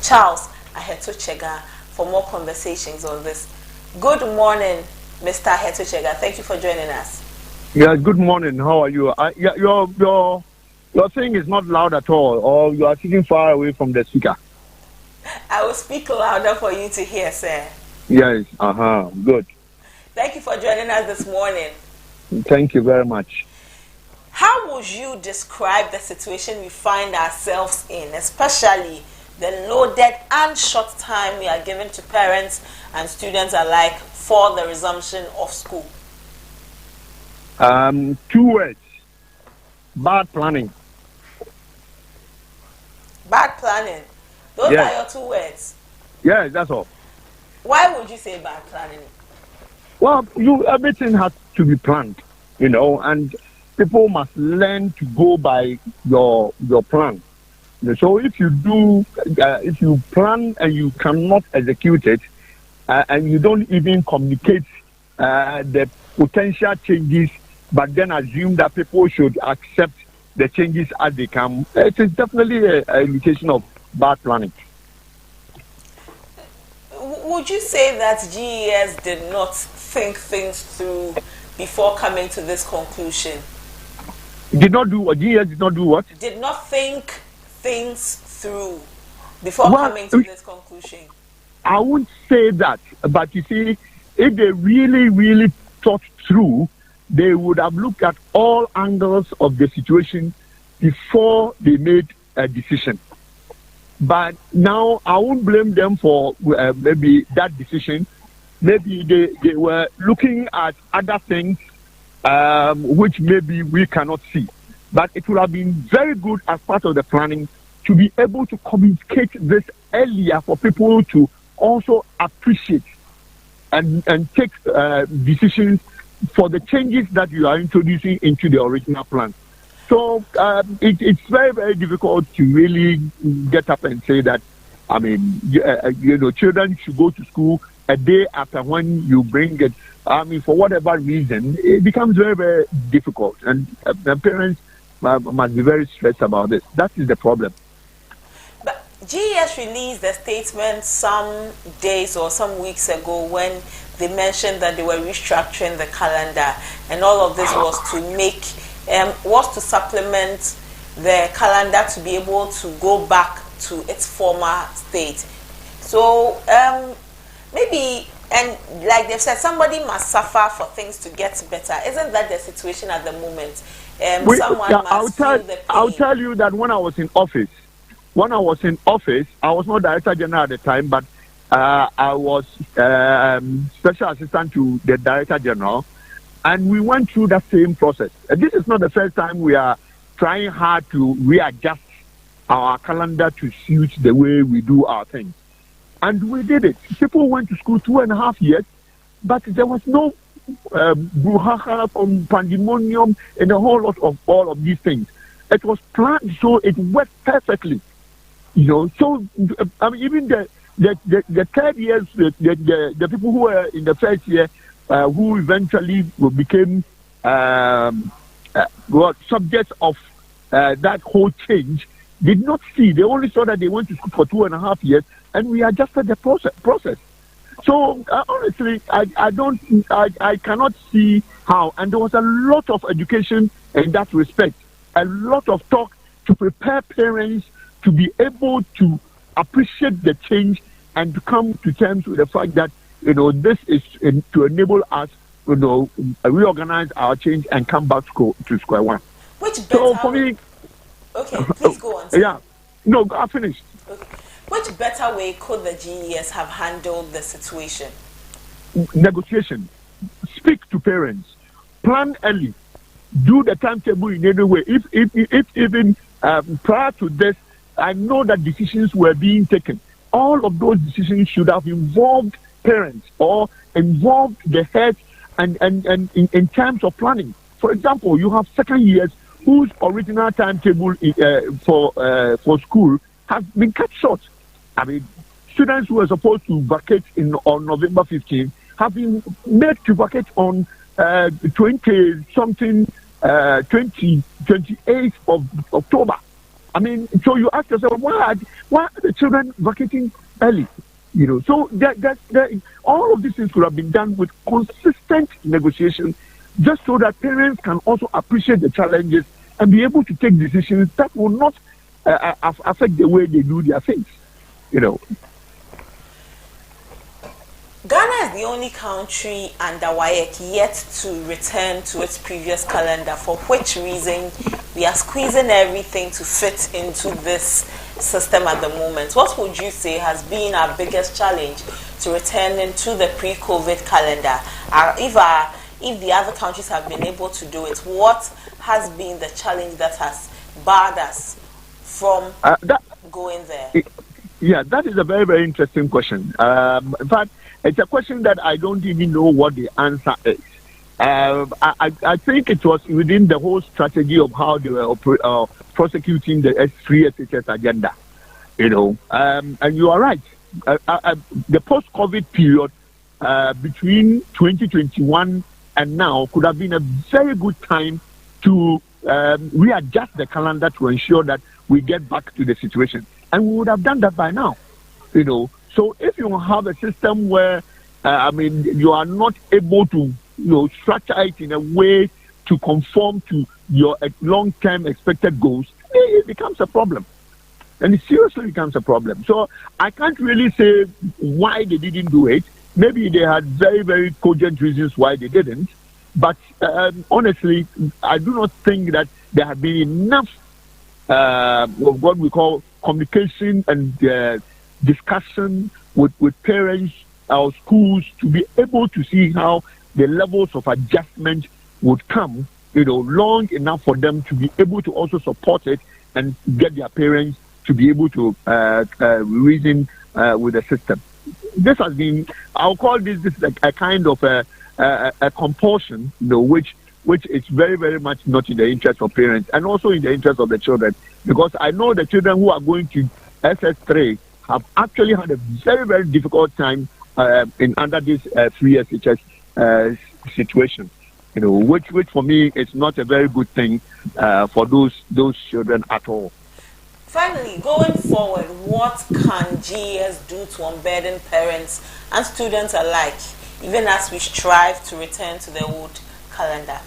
Charles Ahetochega, for more conversations on this. Good morning, Mr. Ahetochega. Thank you for joining us. Yeah, good morning. How are you? Your thing is not loud at all, or you are sitting far away from the speaker. I will speak louder for you to hear, sir. Yes, good. Thank you for joining us this morning. Thank you very much. How would you describe the situation we find ourselves in, especially the loaded and short time we are given to parents and students alike for the resumption of school? 2 words. Bad planning. Bad planning. Those are your 2 words. Yes, that's all. Why would you say bad planning? Well, everything has to be planned, and people must learn to go by your plan. So if you plan and you cannot execute it, and you don't even communicate the potential changes, but then assume that people should accept the changes as they come, it is definitely an indication of bad planning. Would you say that GES did not think things through before coming to this conclusion? Did not do what? GES did not do what? Did not think things through before coming to this conclusion. I wouldn't say that, but you see, if they really, really thought through, they would have looked at all angles of the situation before they made a decision. But now I won't blame them for maybe that decision. Maybe they were looking at other things which maybe we cannot see. But it would have been very good as part of the planning to be able to communicate this earlier for people to also appreciate and take decisions for the changes that you are introducing into the original plan. So it's very, very difficult to really get up and say that, children should go to school a day after when you bring it. For whatever reason, it becomes very, very difficult. And the parents must be very stressed about this. That is the problem. But GES released a statement some days or some weeks ago when they mentioned that they were restructuring the calendar, and all of this was to make was to supplement the calendar to be able to go back to its former state. So maybe, and like they've said, somebody must suffer for things to get better. Isn't that the situation at the moment? I'll tell you that when I was in office, I was not Director General at the time, but I was Special Assistant to the Director General, and we went through that same process. And this is not the first time we are trying hard to readjust our calendar to suit the way we do our things. And we did it. People went to school 2.5 years, but there was no brouhaha from pandemonium and a whole lot of all of these things. It was planned, so it worked perfectly. So I mean, even the third years, the people who were in the first year, who eventually became subjects of that whole change, did not see. They only saw that they went to school for 2.5 years, and we adjusted the process. So honestly, I cannot see how. And there was a lot of education in that respect, a lot of talk to prepare parents to be able to appreciate the change and to come to terms with the fact that this is to enable us reorganize our change and come back to square one. So for me, okay, please go on. Yeah, no, I finished. Okay. Which better way could the GES have handled the situation? Negotiation. Speak to parents. Plan early. Do the timetable in any way. If even prior to this, I know that decisions were being taken. All of those decisions should have involved parents or involved the heads and in terms of planning. For example, you have second years whose original timetable for school has been cut short. I mean, students who were supposed to vacate on November 15th have been made to vacate on 28th of October. I mean, so you ask yourself, why are the children vacating early? So all of these things could have been done with consistent negotiation, just so that parents can also appreciate the challenges and be able to take decisions that will not affect the way they do their things. Ghana is the only country under WAEC yet to return to its previous calendar, for which reason we are squeezing everything to fit into this system at the moment. What would you say has been our biggest challenge to returning to the pre-COVID calendar? If the other countries have been able to do it, what has been the challenge that has barred us from going there? Yeah, that is a very, very interesting question. In fact, it's a question that I don't even know what the answer is. I think it was within the whole strategy of how they were prosecuting the S3 SHS agenda. And you are right. The post-COVID period between 2021 and now could have been a very good time to readjust the calendar to ensure that we get back to the situation. And we would have done that by now. So if you have a system where, you are not able to, structure it in a way to conform to your long-term expected goals, it becomes a problem. And it seriously becomes a problem. So I can't really say why they didn't do it. Maybe they had very, very cogent reasons why they didn't. But honestly, I do not think that there have been enough of what we call communication and discussion with parents or schools to be able to see how the levels of adjustment would come, long enough for them to be able to also support it and get their parents to be able to reason with the system. This has been, I'll call this a kind of a compulsion, which is very, very much not in the interest of parents and also in the interest of the children. Because I know the children who are going to SS3 have actually had a very, very difficult time under this free SHS situation. Which for me is not a very good thing for those children at all. Finally, going forward, what can GES do to unburden parents and students alike, even as we strive to return to the old calendar?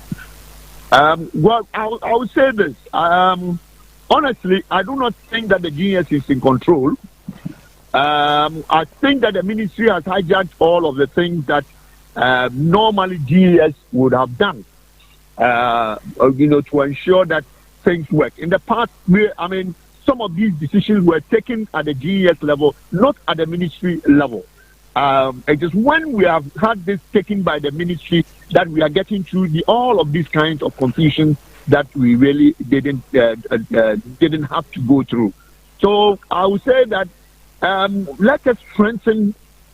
Well, I would say this. Honestly, I do not think that the GES is in control. I think that the ministry has hijacked all of the things that normally GES would have done, to ensure that things work. In the past, some of these decisions were taken at the GES level, not at the ministry level. It is when we have had this taken by the ministry that we are getting through all of these kinds of confusion that we really didn't have to go through. So I would say that let us strengthen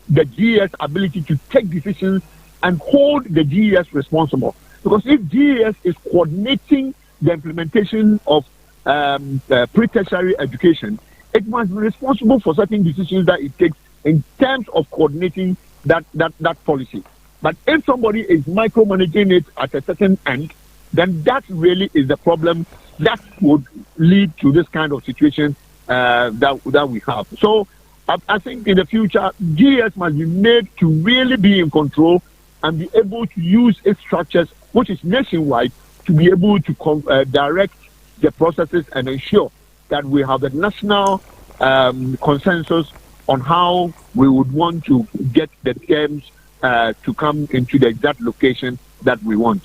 the GES ability to take decisions and hold the GES responsible. Because if GES is coordinating the implementation of pre-tertiary education, it must be responsible for certain decisions that it takes in terms of coordinating that policy. But if somebody is micromanaging it at a certain end, then that really is the problem that would lead to this kind of situation that we have. So I think in the future, GES must be made to really be in control and be able to use its structures, which is nationwide, to be able to direct the processes and ensure that we have a national consensus on how we would want to get the terms to come into the exact location that we want.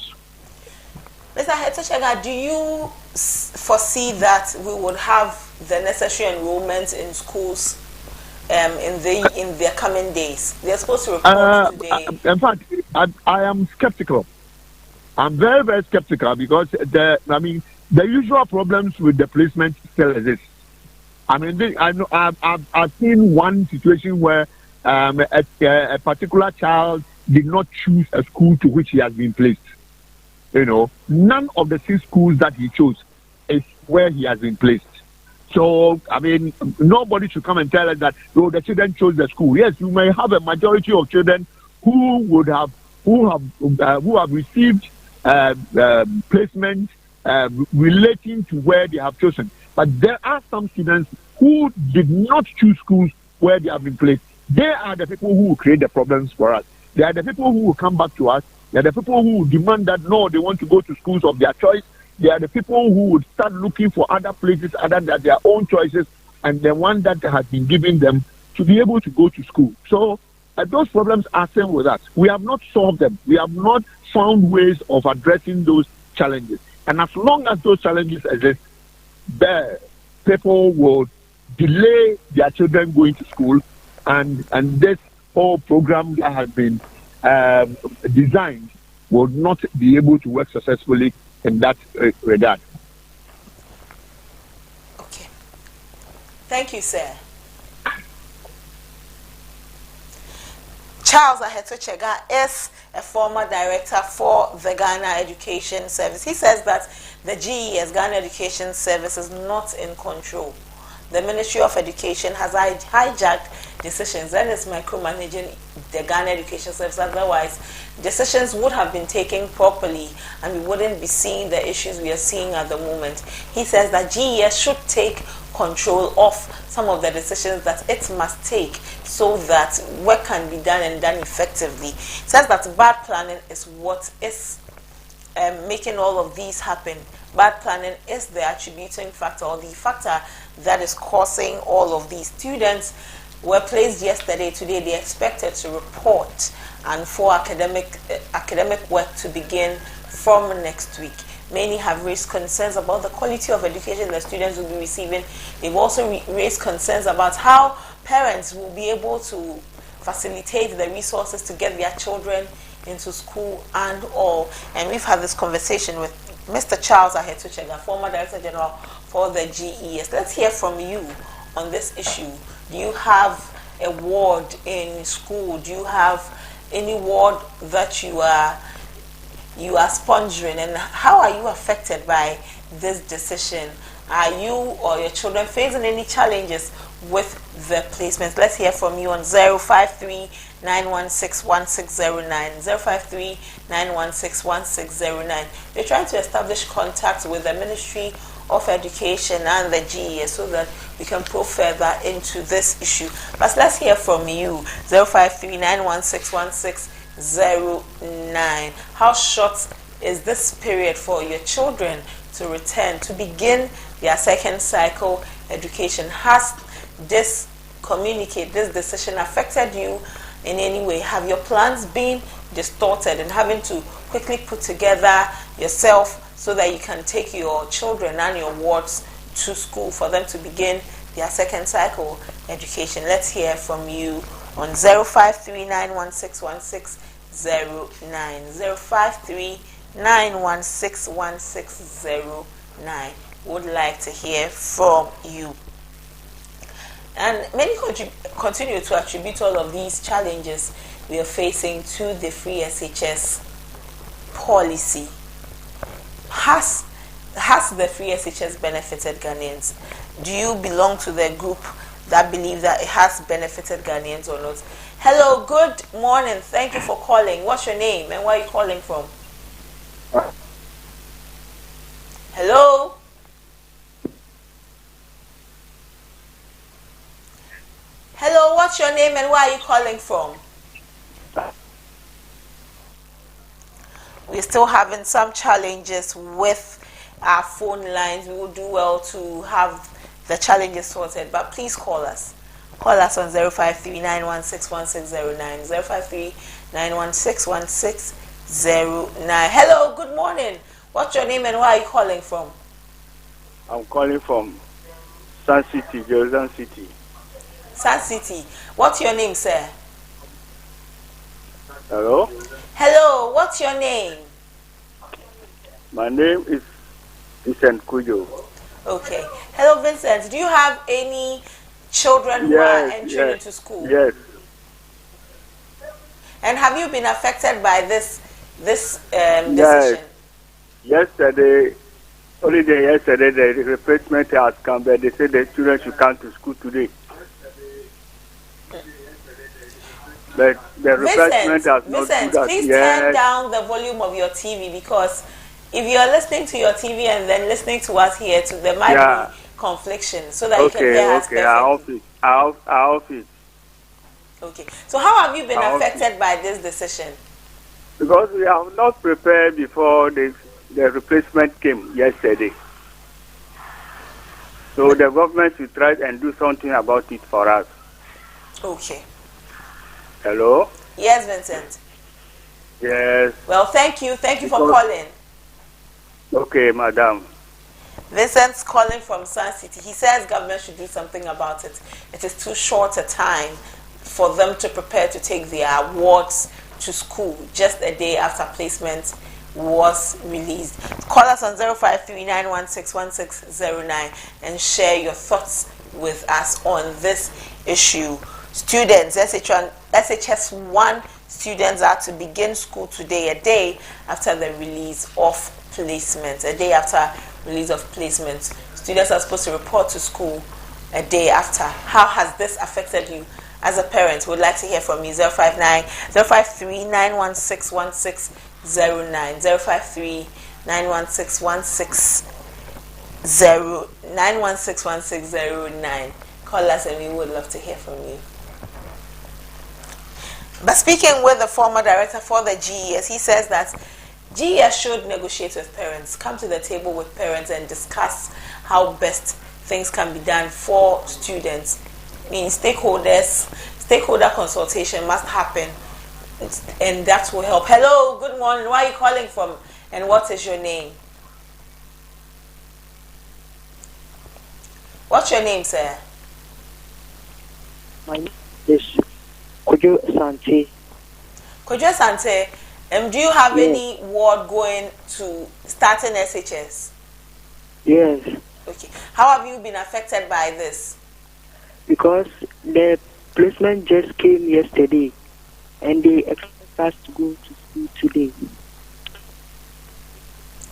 Mr. Hetsochega, do you foresee that we would have the necessary enrollment in schools in the coming days? They're supposed to report today. In fact, I am skeptical. I'm very, very skeptical because the usual problems with the placement still exist. I've seen one situation where a particular child did not choose a school to which he has been placed. None of the 6 schools that he chose is where he has been placed. So, nobody should come and tell us that the children chose the school. Yes, you may have a majority of children who have received placement relating to where they have chosen. But there are some students who did not choose schools where they have been placed. They are the people who will create the problems for us. They are the people who will come back to us. They are the people who will demand that, no, they want to go to schools of their choice. They are the people who would start looking for other places other than their own choices and the one that has been given them to be able to go to school. So those problems are same with us. We have not solved them. We have not found ways of addressing those challenges. And as long as those challenges exist, the people will delay their children going to school, and this whole program that has been designed will not be able to work successfully in that regard. Okay. Thank you, sir. Charles Hetsochega is a former director for the Ghana Education Service. He says that the GES, Ghana Education Service, is not in control. The Ministry of Education has hijacked decisions and is micromanaging the Ghana Education Service. Otherwise, decisions would have been taken properly and we wouldn't be seeing the issues we are seeing at the moment. He says that GES should take control of some of the decisions that it must take so that work can be done and done effectively. He says that bad planning is what is making all of these happen. Bad planning is the attributing factor or the factor that is causing all of these. Students were placed yesterday. Today they expected to report and for academic work to begin from next week. Many have raised concerns about the quality of education the students will be receiving. They've also raised concerns about how parents will be able to facilitate the resources to get their children into school and all. And we've had this conversation with Mr. Charles Hetsochega, former Director General for the GES. Let's hear from you on this issue. Do you have a ward in school? Do you have any ward that you are sponsoring, and how are you affected by this decision? Are you or your children facing any challenges with the placements? Let's hear from you on 053-916-1609. 053-916-1609. We're trying to establish contact with the Ministry of Education and the GES so that we can probe further into this issue. But let's hear from you. 053-916-1609. How short is this period for your children to return, to begin their second cycle education? Has this decision affected you in any way? Have your plans been distorted and having to quickly put together yourself so that you can take your children and your wards to school for them to begin their second cycle education? Let's hear from you on 053916160 053916160 Would like to hear from you. And many continue to attribute all of these challenges we are facing to the free SHS policy. Has the free SHS benefited Ghanaians? Do you belong to the group that believe that it has benefited Ghanaians or not? Hello, good morning. Thank you for calling. What's your name and where are you calling from? Hello? Hello, what's your name and where are you calling from? We're still having some challenges with our phone lines. We will do well to have the challenges sorted, but please call us. Call us on 053916160 053916160. Hello, good morning. What's your name and where are you calling from? I'm calling from Sun City, Jerusalem City. Sun City. What's your name, sir? Hello? Hello, what's your name? My name is Vincent Kujo. Okay. Hello, Vincent. Do you have any children who are entering into school? Yes. And have you been affected by this decision? Yes. Yesterday, only yesterday, the replacement has come, but they said the children should come to school today. But the replacement has not Vincent, that. Please turn down the volume of your TV, because if you are listening to your TV and then listening to us here, there might be confliction, so that you can hear us perfectly. I'll off it. Okay. So how have you been affected by this decision? Because we have not prepared before the replacement came yesterday. So the government should try and do something about it for us. Okay. Hello? Yes, Vincent. Yes. Well, thank you. Thank you for calling. Okay, madam. Vincent's calling from Sun City. He says government should do something about it. It is too short a time for them to prepare to take their wards to school just a day after placement was released. Call us on 053916160 and share your thoughts with us on this issue. Students, SHS1 students are to begin school today, a day after the release of placement. A day after release of placement, students are supposed to report to school a day after. How has this affected you as a parent? We'd like to hear from you. 053916160 053916160 Call us and we would love to hear from you. But speaking with the former director for the GES, he says that GES should negotiate with parents, come to the table with parents and discuss how best things can be done for students. Stakeholder consultation must happen, and that will help. Hello, good morning. Where are you calling from and what is your name? What's your name, sir? My name is Kojo Sante. Kojo Sante, do you have any word going to starting SHS? Yes. Okay. How have you been affected by this? Because the placement just came yesterday and they expect us to go to school today.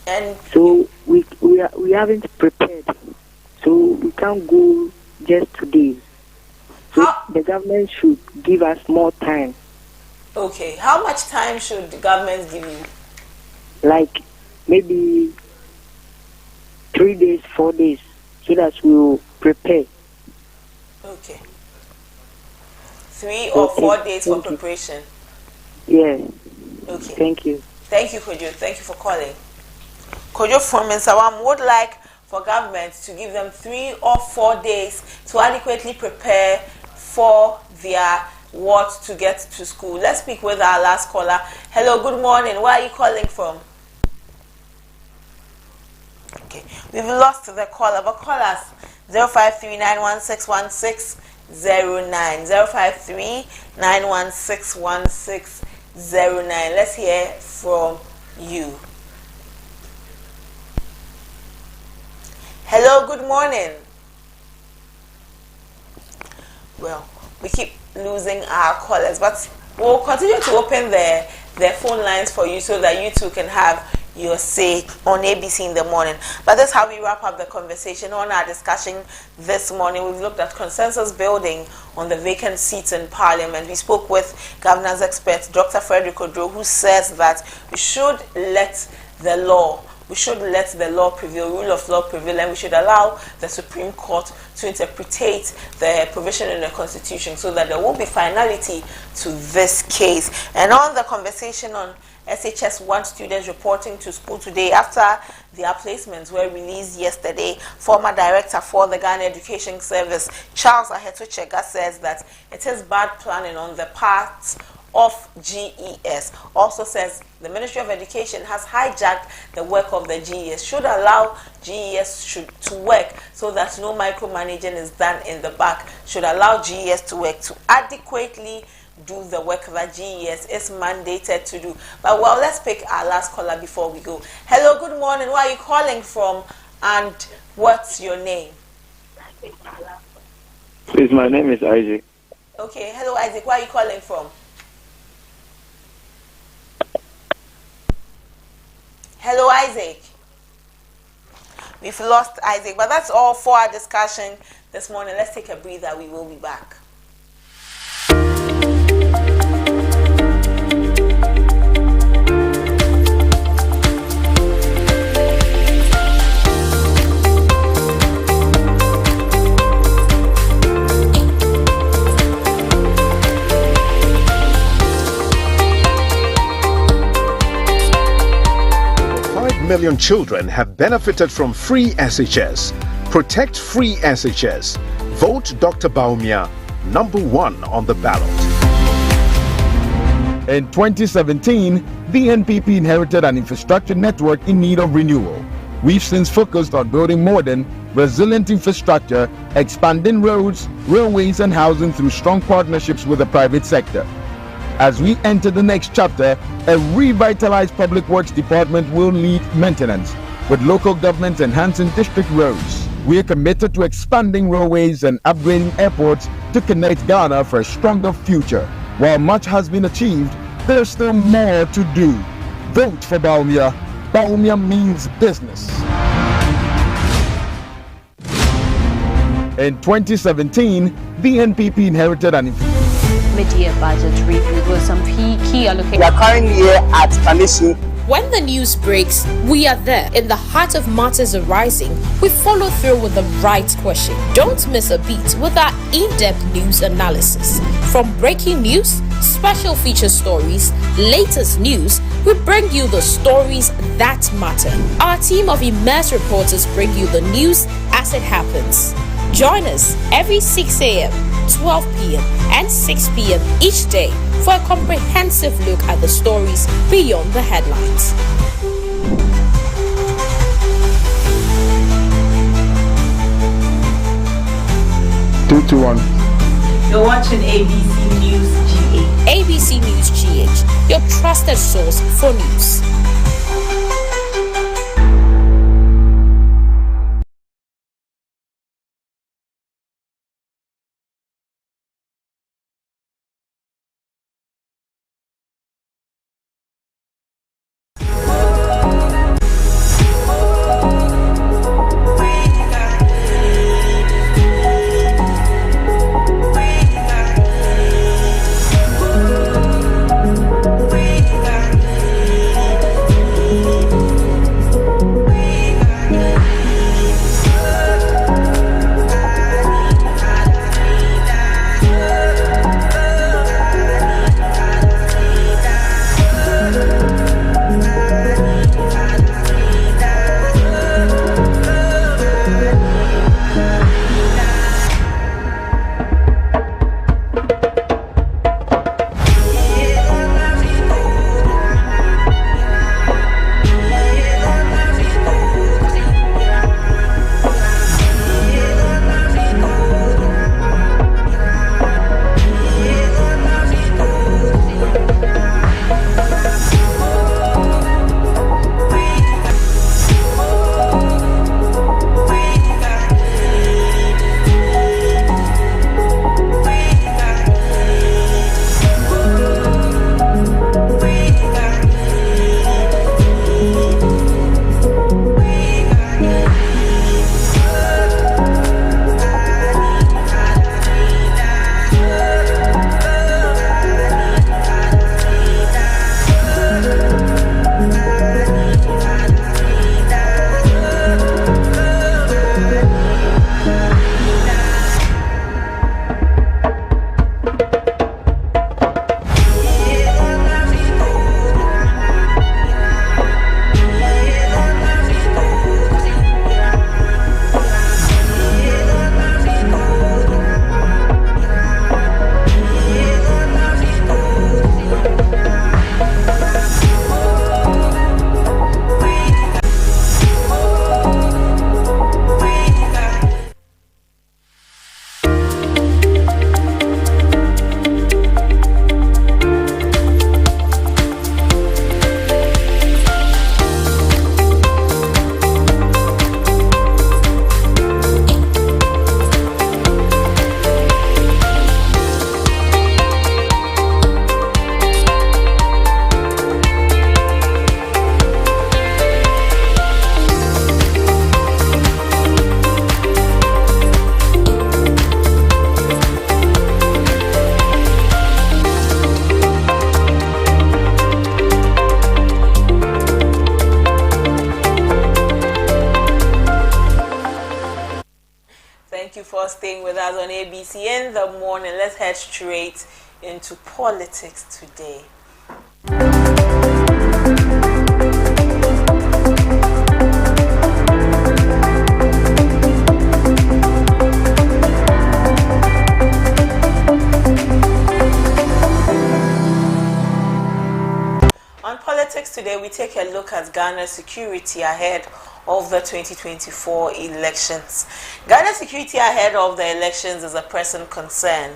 And so we haven't prepared. So we can't go just today. So the government should give us more time. Okay. How much time should the government give you? Like maybe 3 days, 4 days, so that we will prepare. Okay. 3 or 4 days for preparation. Yeah. Okay. Thank you. Thank you, Kojo. Thank you for calling. Kojo from Nsawam would like for government to give them 3 or 4 days to adequately prepare for their wards to get to school. Let's speak with our last caller. Hello, good morning. Where are you calling from? Okay, we've lost the caller, but call us 053-916-1609, 053-916-1609. Let's hear from you. Hello, good morning. Well, we keep losing our callers, but we'll continue to open their phone lines for you so that you too can have your say on ABC in the morning. But that's how we wrap up the conversation on our discussion this morning. We've looked at consensus building on the vacant seats in Parliament. We spoke with governor's expert, Dr. Frederick Odro, who says that we should let the law prevail, rule of law prevail, and we should allow the Supreme Court to interpret the provision in the Constitution so that there will be finality to this case. And on the conversation on SHS1 students reporting to school today after their placements were released yesterday, former director for the Ghana Education Service, Charles Aheto-Chega, says that it is bad planning on the part of GES. Also says the Ministry of Education has hijacked the work of the GES, should allow GES to work so that no micromanaging is done in the back, should allow GES to work to adequately do the work that GES is mandated to do. But well, let's pick our last caller before we go. Hello, good morning. Where are you calling from and what's your name? Please, my name is Isaac. Okay, hello Isaac. Where are you calling from? Hello, Isaac. We've lost Isaac, but that's all for our discussion this morning. Let's take a breather. We will be back. 5 million children have benefited from free SHS. Protect free SHS. Vote Dr. Bawumia #1 on the ballot. In 2017, the NPP inherited an infrastructure network in need of renewal. We've since focused on building modern, resilient infrastructure, expanding roads, railways, and housing through strong partnerships with the private sector. As we enter the next chapter, a revitalized public works department will lead maintenance, with local governments enhancing district roads. We are committed to expanding railways and upgrading airports to connect Ghana for a stronger future. While much has been achieved, there's still more to do. Vote for Bawumia. Bawumia means business. In 2017, the NPP inherited an mid-year budget review with some key allocations. We are currently here at Panishi. When the news breaks, we are there. In the heart of matters arising, we follow through with the right question. Don't miss a beat with our in-depth news analysis. From breaking news, special feature stories, latest news, we bring you the stories that matter. Our team of immersed reporters bring you the news as it happens. Join us every 6 a.m., 12 p.m. and 6 p.m. each day for a comprehensive look at the stories beyond the headlines. 2 to 1. You're watching ABC News GH. ABC News GH, your trusted source for news. staying with us on ABC in the morning. Let's head straight into politics today. On politics today, we take a look at Ghana's security ahead of the 2024 elections. Ghana's security ahead of the elections is a pressing concern,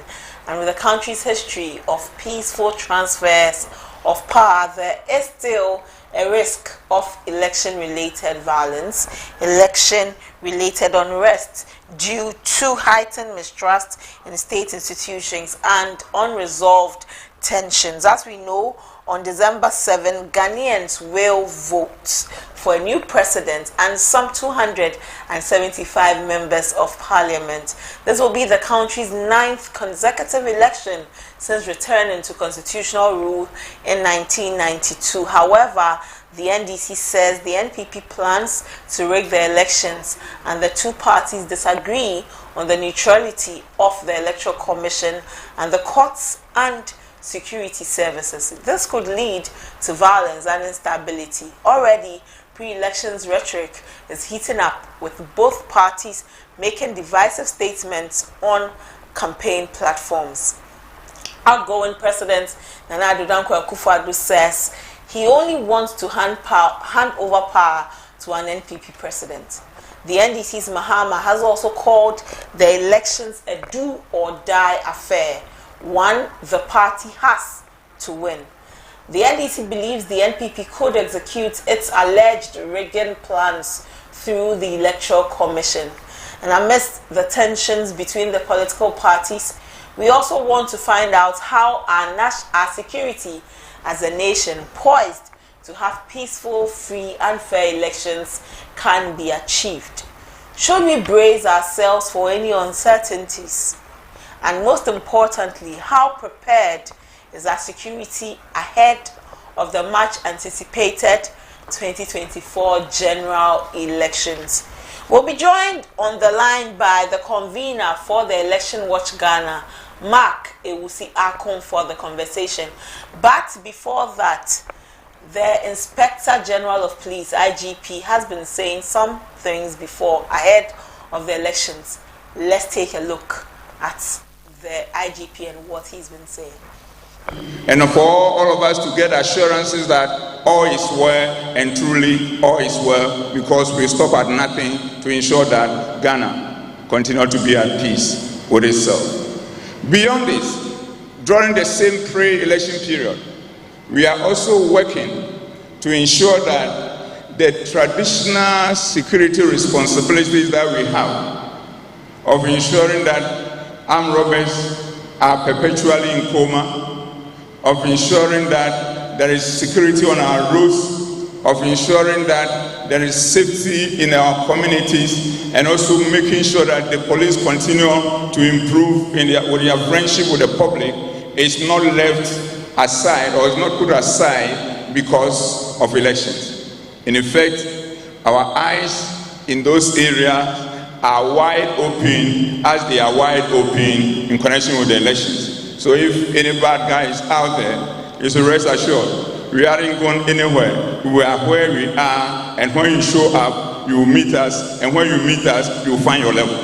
and with the country's history of peaceful transfers of power, there is still a risk of election-related violence, election-related unrest due to heightened mistrust in state institutions and unresolved tensions. As we know, on December 7, Ghanaians will vote for a new president and some 275 members of parliament. This will be the country's 9th consecutive election since returning to constitutional rule in 1992. However, the NDC says the NPP plans to rig the elections, and the two parties disagree on the neutrality of the Electoral Commission and the courts and security services. This could lead to violence and instability. Already, pre-elections rhetoric is heating up, with both parties making divisive statements on campaign platforms. Outgoing President Nana Addo Dankwa Akufo-Addo says he only wants to hand over power to an NPP president. The NDC's Mahama has also called the elections a do-or-die affair, one the party has to win. The NDC believes the NPP could execute its alleged rigging plans through the Electoral Commission. And amidst the tensions between the political parties, we also want to find out how our security as a nation, poised to have peaceful, free and fair elections, can be achieved. Should we brace ourselves for any uncertainties? And most importantly, how prepared is our security ahead of the much anticipated 2024 general elections? We'll be joined on the line by the convener for the Election Watch Ghana, Mark Ewusi Akon, for the conversation. But before that, the Inspector General of Police, IGP, has been saying some things before ahead of the elections. Let's take a look at the IGP and what he's been saying. And for all of us to get assurances that all is well, and truly all is well, because we stop at nothing to ensure that Ghana continue to be at peace with itself. Beyond this, during the same pre-election period, we are also working to ensure that the traditional security responsibilities that we have of ensuring that armed robbers are perpetually in coma, of ensuring that there is security on our roads, of ensuring that there is safety in our communities, and also making sure that the police continue to improve with their friendship with the public is not left aside or is not put aside because of elections. In effect, our eyes in those areas are wide open as they are wide open in connection with the elections. So if any bad guy is out there, you should rest assured, we aren't going anywhere. We are where we are, and when you show up, you will meet us, and when you meet us, you will find your level.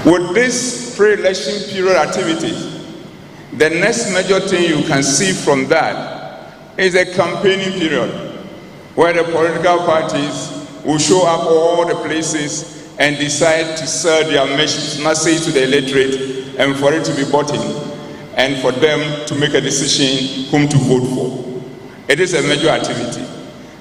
With this pre-election period activities, the next major thing you can see from that is a campaigning period, where the political parties will show up all the places and decide to sell their message to the electorate, and for it to be bought in, and for them to make a decision whom to vote for. It is a major activity.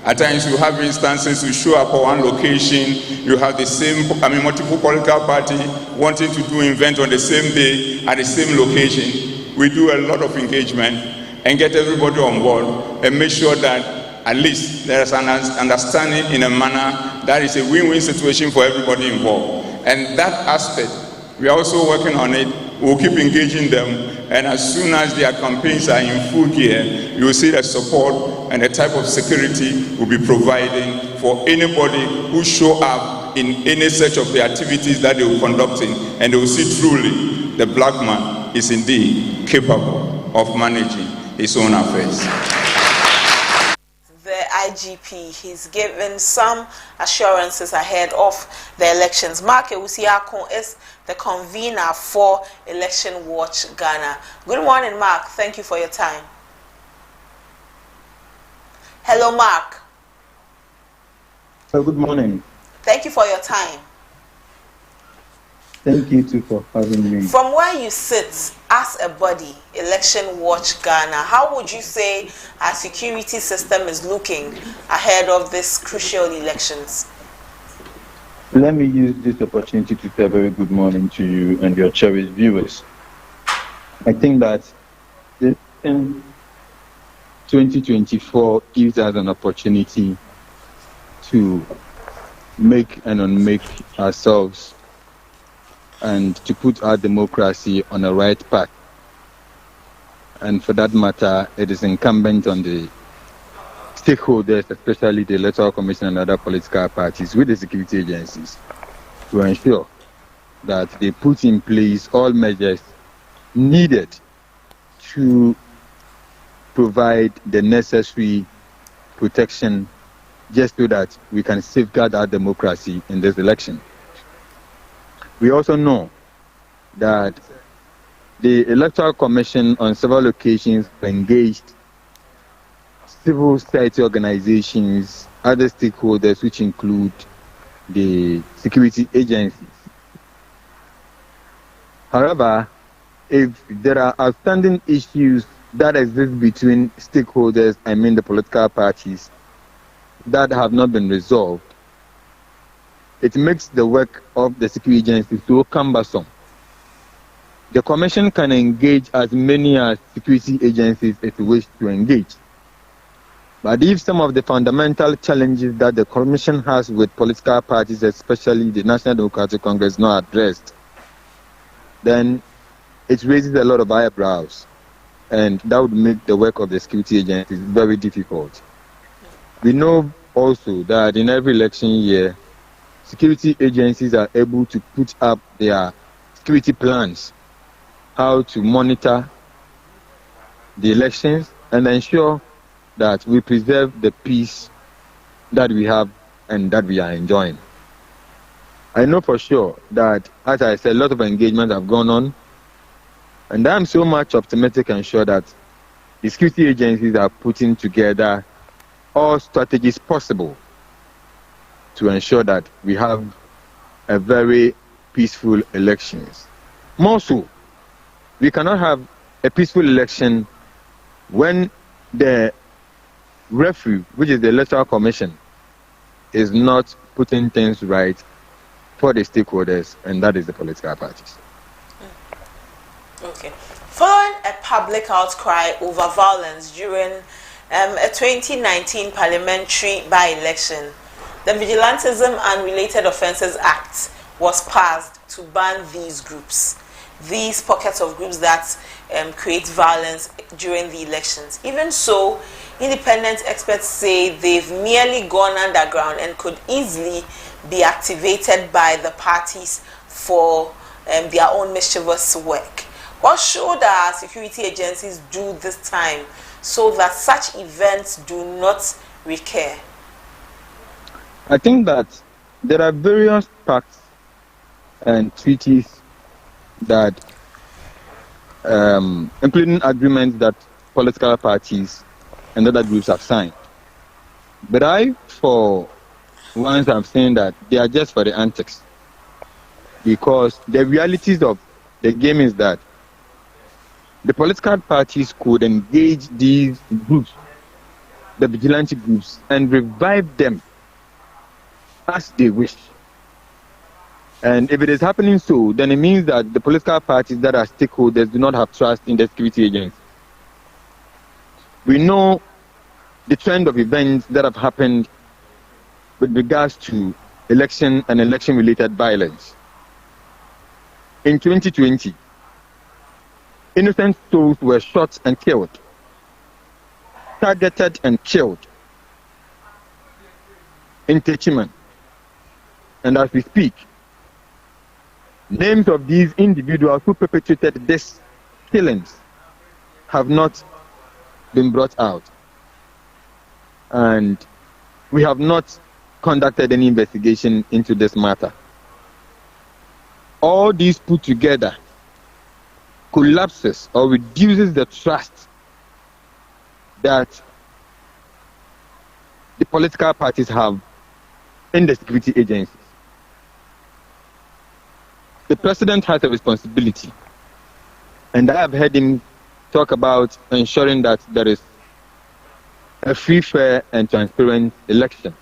At times you have instances you show up at one location, you have the same, multiple political party wanting to do event on the same day at the same location. We do a lot of engagement and get everybody on board and make sure that at least there is an understanding in a manner that is a win-win situation for everybody involved. And that aspect, we are also working on it We'll keep engaging them, and as soon as their campaigns are in full gear, you will see the support and the type of security we'll be providing for anybody who show up in any such of the activities that they will conducting, and they will see truly the black man is indeed capable of managing his own affairs. The IGP, he's given some assurances ahead of the elections. Mark Ewusi-Akon is the convener for Election Watch Ghana. Good morning, Mark. Thank you for your time. Hello, Mark. Good morning. Thank you for your time. Thank you too for having me. From where you sit as a body, Election Watch Ghana, how would you say our security system is looking ahead of these crucial elections? Let me use this opportunity to say a very good morning to you and your cherished viewers. I think that in 2024 gives us an opportunity to make and unmake ourselves and to put our democracy on the right path. And for that matter, it is incumbent on the stakeholders, especially the Electoral Commission and other political parties with the security agencies, to ensure that they put in place all measures needed to provide the necessary protection just so that we can safeguard our democracy in this election. We also know that the Electoral Commission on several occasions engaged civil society organizations, other stakeholders, which include the security agencies. However, if there are outstanding issues that exist between stakeholders, I mean the political parties, that have not been resolved, it makes the work of the security agencies so cumbersome. The Commission can engage as many as security agencies as it wishes to engage. But if some of the fundamental challenges that the Commission has with political parties, especially the National Democratic Congress, not addressed, then it raises a lot of eyebrows, and that would make the work of the security agencies very difficult. We know also that in every election year, security agencies are able to put up their security plans, how to monitor the elections and ensure that we preserve the peace that we have and that we are enjoying. I know for sure that, as I said, a lot of engagements have gone on, and I'm so much optimistic and sure that the security agencies are putting together all strategies possible to ensure that we have a very peaceful elections. More so, we cannot have a peaceful election when the referee, which is the Electoral Commission, is not putting things right for the stakeholders, and that is the political parties. Okay. Following a public outcry over violence during a 2019 parliamentary by-election, the Vigilantism and Related Offences Act was passed to ban these groups, these pockets of groups that create violence during the elections. Even so, independent experts say they've merely gone underground and could easily be activated by the parties for their own mischievous work. What should our security agencies do this time so that such events do not recur? I think that there are various pacts and treaties that, including agreements that political parties and other groups have signed. But I, for once, I'm saying that they are just for the antics. Because the realities of the game is that the political parties could engage these groups, the vigilante groups, and revive them as they wish. And if it is happening so, then it means that the political parties that are stakeholders do not have trust in the security agencies. We know the trend of events that have happened with regards to election and election-related violence. In 2020, Innocent souls were shot and killed, targeted and killed in Techiman. And as we speak, names of these individuals who perpetrated these killings have not been brought out. And we have not conducted any investigation into this matter. All these put together collapses or reduces the trust that the political parties have in the security agencies. The president has a responsibility, and I have heard him talk about ensuring that there is a free, fair, and transparent election.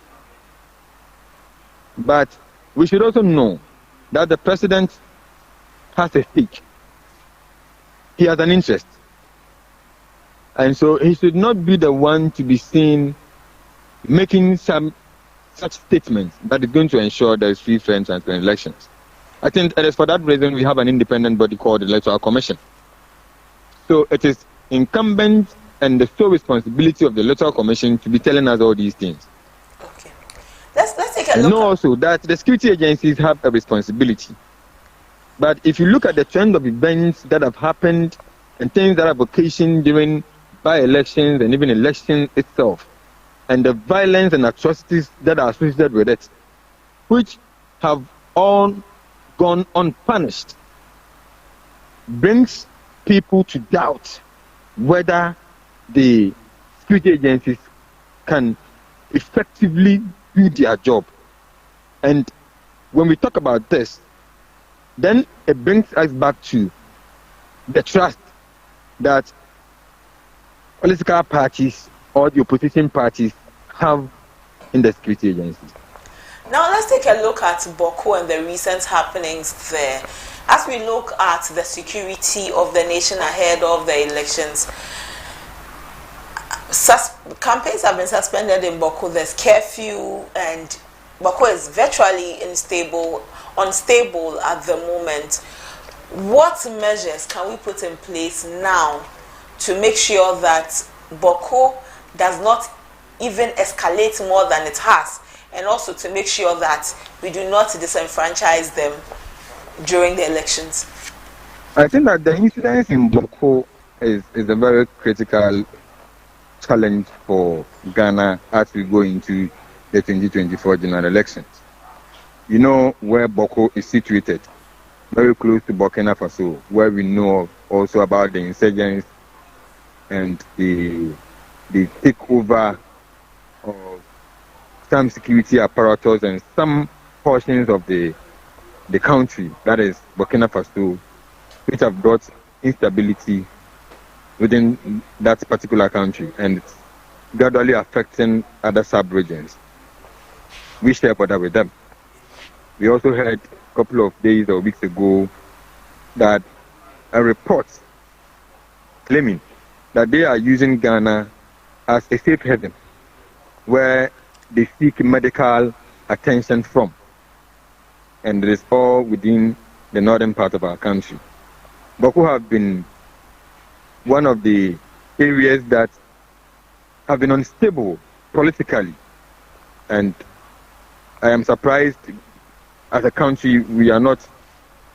But we should also know that the president has a stake. He has an interest. And so he should not be the one to be seen making some such statements that is going to ensure there is free, fair, and transparent elections. I think it is for that reason we have an independent body called the Electoral Commission. So it is incumbent and the sole responsibility of the Electoral Commission to be telling us all these things. Okay. Let's take a look. Know also that the security agencies have a responsibility. But if you look at the trend of events that have happened and things that have occasioned during by-elections and even election itself, and the violence and atrocities that are associated with it, which have all gone unpunished, brings people to doubt whether the security agencies can effectively do their job. And when we talk about this, then it brings us back to the trust that political parties or the opposition parties have in the security agencies. Now let's take a look at Bawku and the recent happenings there. As we look at the security of the nation ahead of the elections, campaigns have been suspended in Bawku. There's curfew, and Bawku is virtually unstable at the moment. What measures can we put in place now to make sure that Bawku does not even escalate more than it has, and also to make sure that we do not disenfranchise them during the elections? I think that the incident in Bawku is a very critical challenge for Ghana as we go into the 2024 general elections. You know where Bawku is situated, very close to Burkina Faso, where we know also about the insurgents and the takeover of some security apparatus and some portions of the country, that is Burkina Faso, which have brought instability within that particular country, and it's gradually affecting other sub-regions. We share border with them. We also heard a couple of days or weeks ago that a report claiming that they are using Ghana as a safe haven where they seek medical attention from. And it is all within the northern part of our country. Bawku have been one of the areas that have been unstable politically. And I am surprised as a country we are not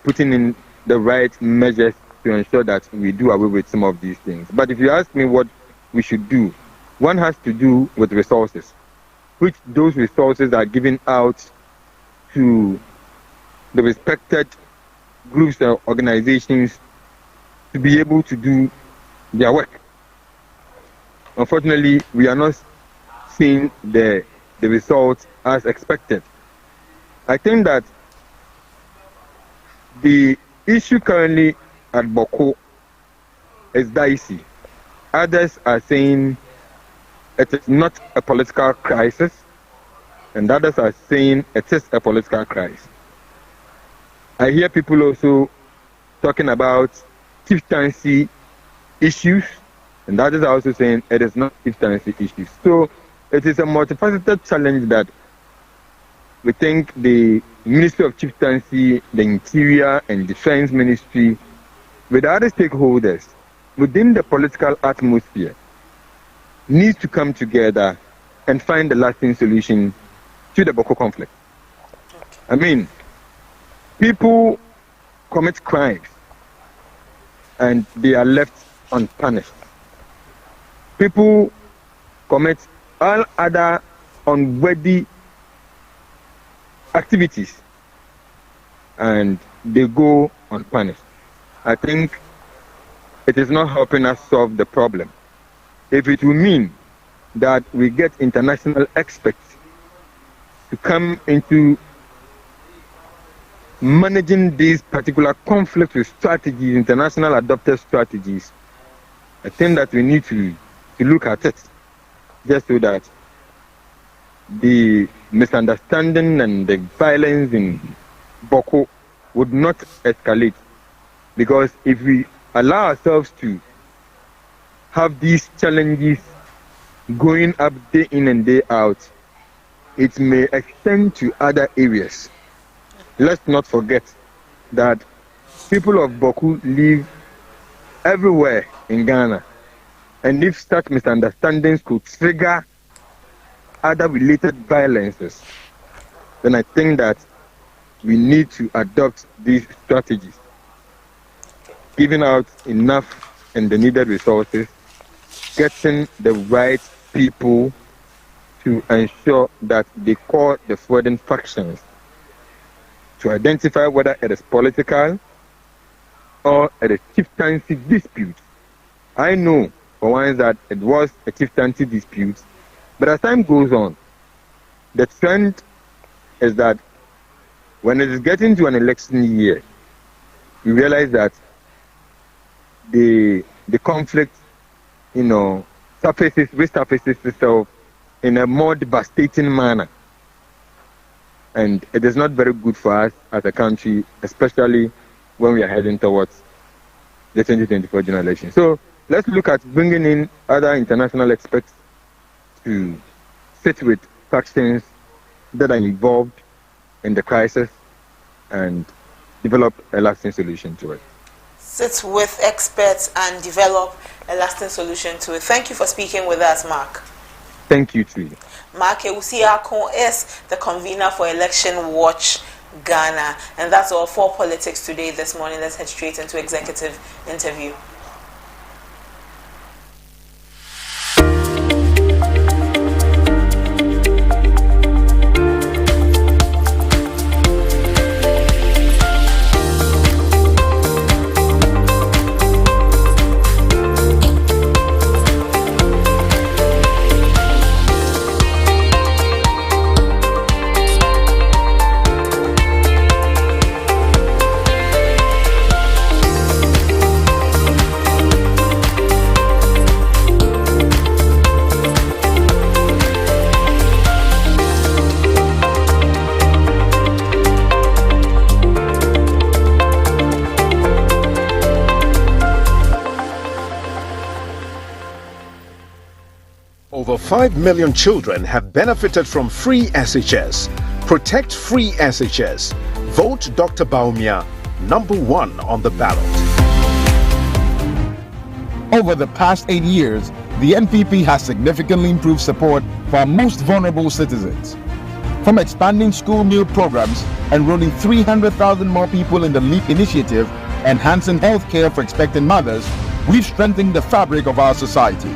putting in the right measures to ensure that we do away with some of these things. But if you ask me what we should do, one has to do with resources, which those resources are given out to the respected groups or organizations to be able to do their work. Unfortunately, we are not seeing the results as expected. I think that the issue currently at Bawku is dicey. Others are saying it is not a political crisis, and others are saying it is a political crisis. I hear people also talking about chieftaincy issues, and others are also saying it is not chieftaincy issues. So it is a multifaceted challenge that we think the Ministry of Chieftaincy, the Interior and Defense Ministry with other stakeholders within the political atmosphere needs to come together and find a lasting solution to the Boko conflict. I mean, people commit crimes and they are left unpunished. People commit all other unworthy activities and they go unpunished. I think it is not helping us solve the problem. If it will mean that we get international experts to come into managing these particular conflicts with strategies, international adopted strategies, I think that we need to look at it just so that the misunderstanding and the violence in Boko would not escalate. Because if we allow ourselves to have these challenges going up day in and day out, it may extend to other areas. Let's not forget that people of Boko live everywhere in Ghana. And if such misunderstandings could trigger other related violences, then I think that we need to adopt these strategies, giving out enough and the needed resources, getting the right people to ensure that they call the frauding factions, to identify whether it is political or it is chieftaincy dispute. I know for once that it was a chieftaincy dispute, but as time goes on, the trend is that when it is getting to an election year, we realize that the conflict, resurfaces itself in a more devastating manner. And it is not very good for us as a country, especially when we are heading towards the 2024 general election. So let's look at bringing in other international experts to sit with factions that are involved in the crisis and develop a lasting solution to it. Sit with experts and develop a lasting solution to it. Thank you for speaking with us, Mark. Thank you, too. Mark Ewusi-Akon is the convener for Election Watch Ghana. And that's all for politics today this morning. Let's head straight into executive interview. Over 5 million children have benefited from free SHS. Protect free SHS. Vote Dr. Baumia #1 on the ballot. Over the past 8 years, the NPP has significantly improved support for our most vulnerable citizens. From expanding school meal programs, enrolling 300,000 more people in the LEAP initiative, enhancing healthcare for expectant mothers, we've strengthened the fabric of our society.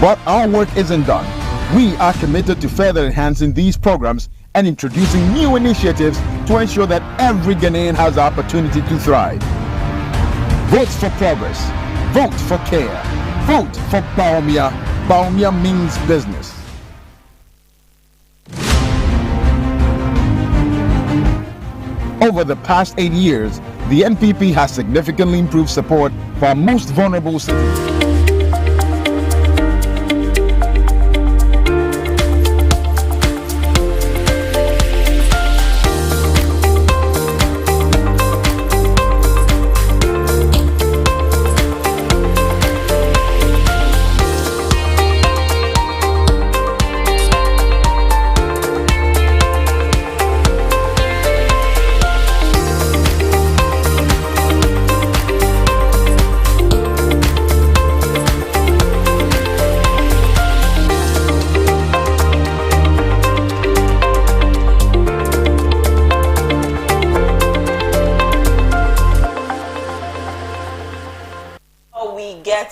But our work isn't done. We are committed to further enhancing these programs and introducing new initiatives to ensure that every Ghanaian has the opportunity to thrive. Vote for progress. Vote for care. Vote for Baumia. Baumia means business. Over the past 8 years, the NPP has significantly improved support for our most vulnerable citizens.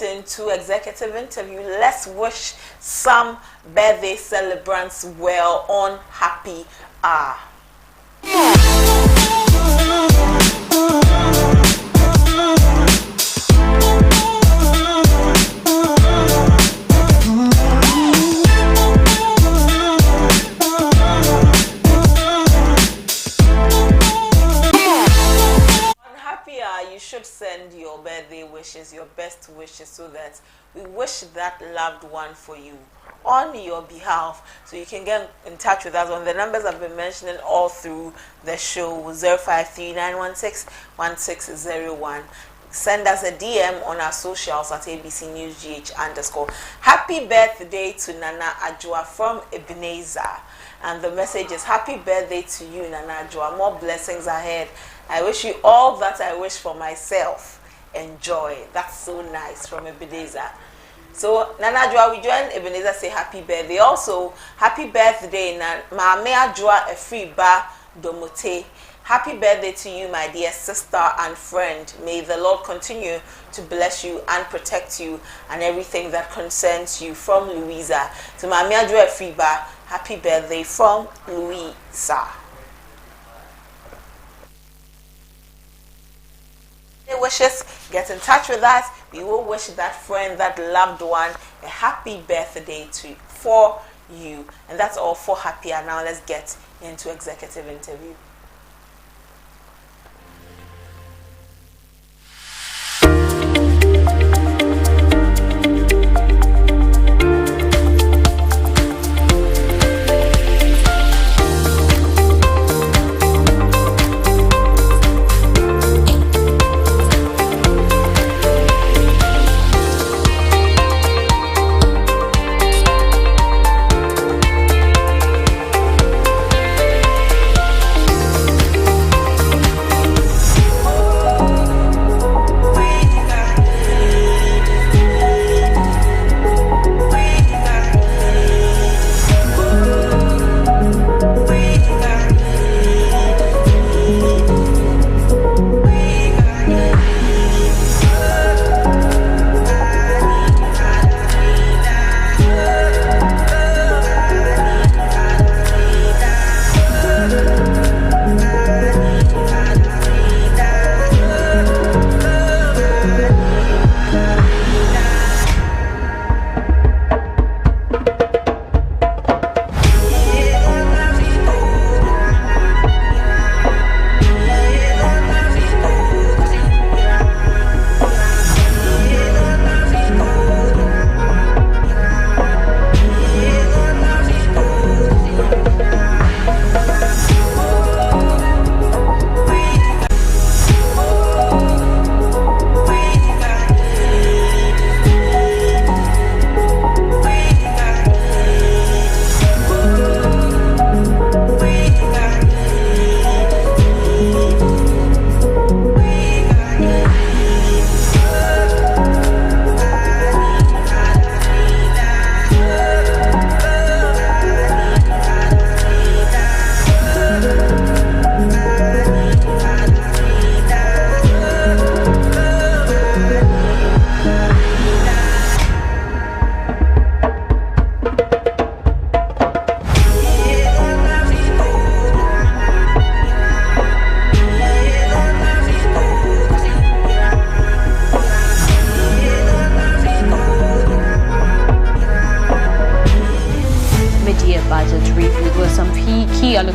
get into executive interview. Let's wish some birthday celebrants well on Happy Hour. You should send your birthday wishes, your best wishes, so that we wish that loved one for you on your behalf. So you can get in touch with us on the numbers I've been mentioning all through the show: 0539161601. Send us a DM on our socials at ABC News GH _. Happy birthday to Nana Ajua from Ebenezer. And the message is, happy birthday to you, Nana Ajua. More blessings ahead. I wish you all that I wish for myself. Enjoy. That's so nice, from Ebenezer. So, Nana Ajua, we join Ebenezer, say happy birthday. Also, happy birthday, Maame Ajua Efriba Domote. Happy birthday to you, my dear sister and friend. May the Lord continue to bless you and protect you and everything that concerns you. From Louisa. To Maame Ajua Efriba, happy birthday from Louisa. Wishes, get in touch with us. We will wish that friend, that loved one, a happy birthday for you. And that's all for Happy Hour. Now let's get into executive interview.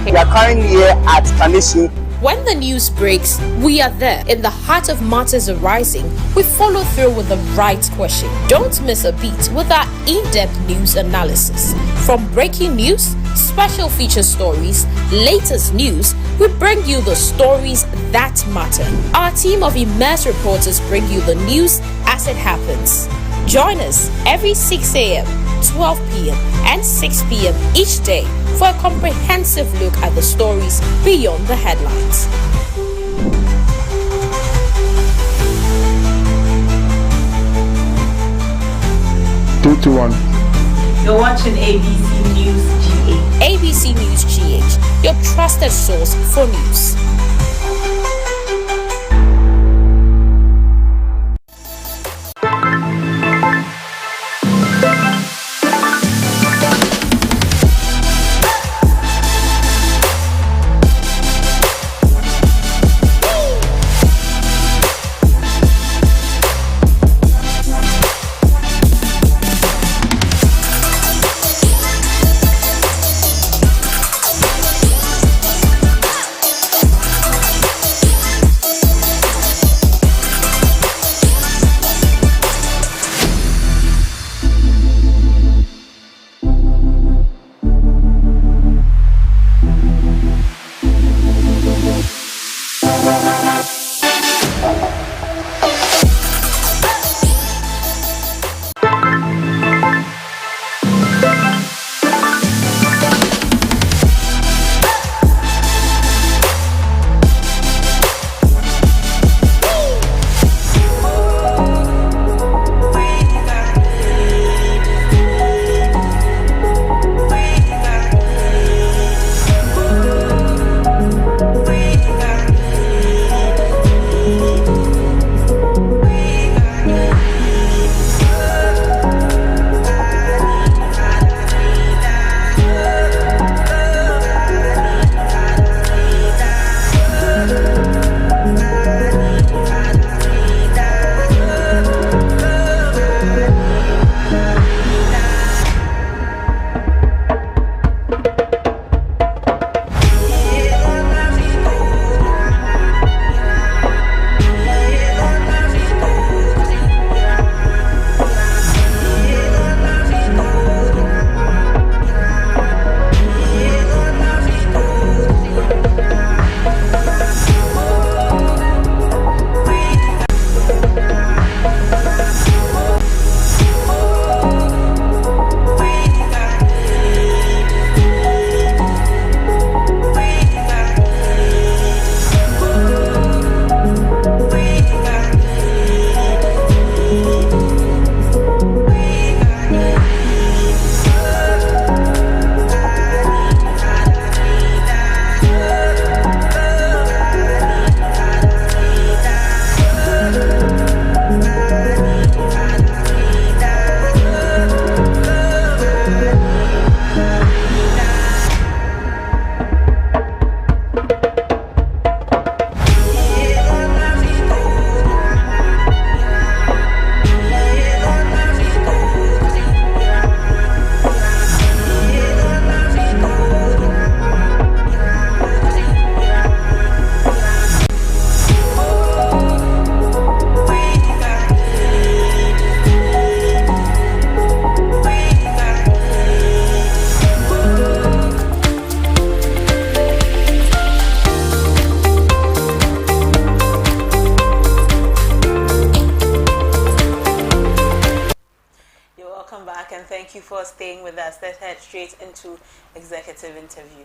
We are currently here at Panishi. When the news breaks, we are there. In the heart of matters arising, we follow through with the right question. Don't miss a beat with our in-depth news analysis. From breaking news, special feature stories, latest news, we bring you the stories that matter. Our team of immersed reporters bring you the news as it happens. Join us every 6 a.m., 12 p.m. and 6 p.m. each day for a comprehensive look at the stories beyond the headlines. 2 to 1. You're watching ABC News GH. ABC News GH, your trusted source for news. you for staying with us. Let's head straight into executive interview.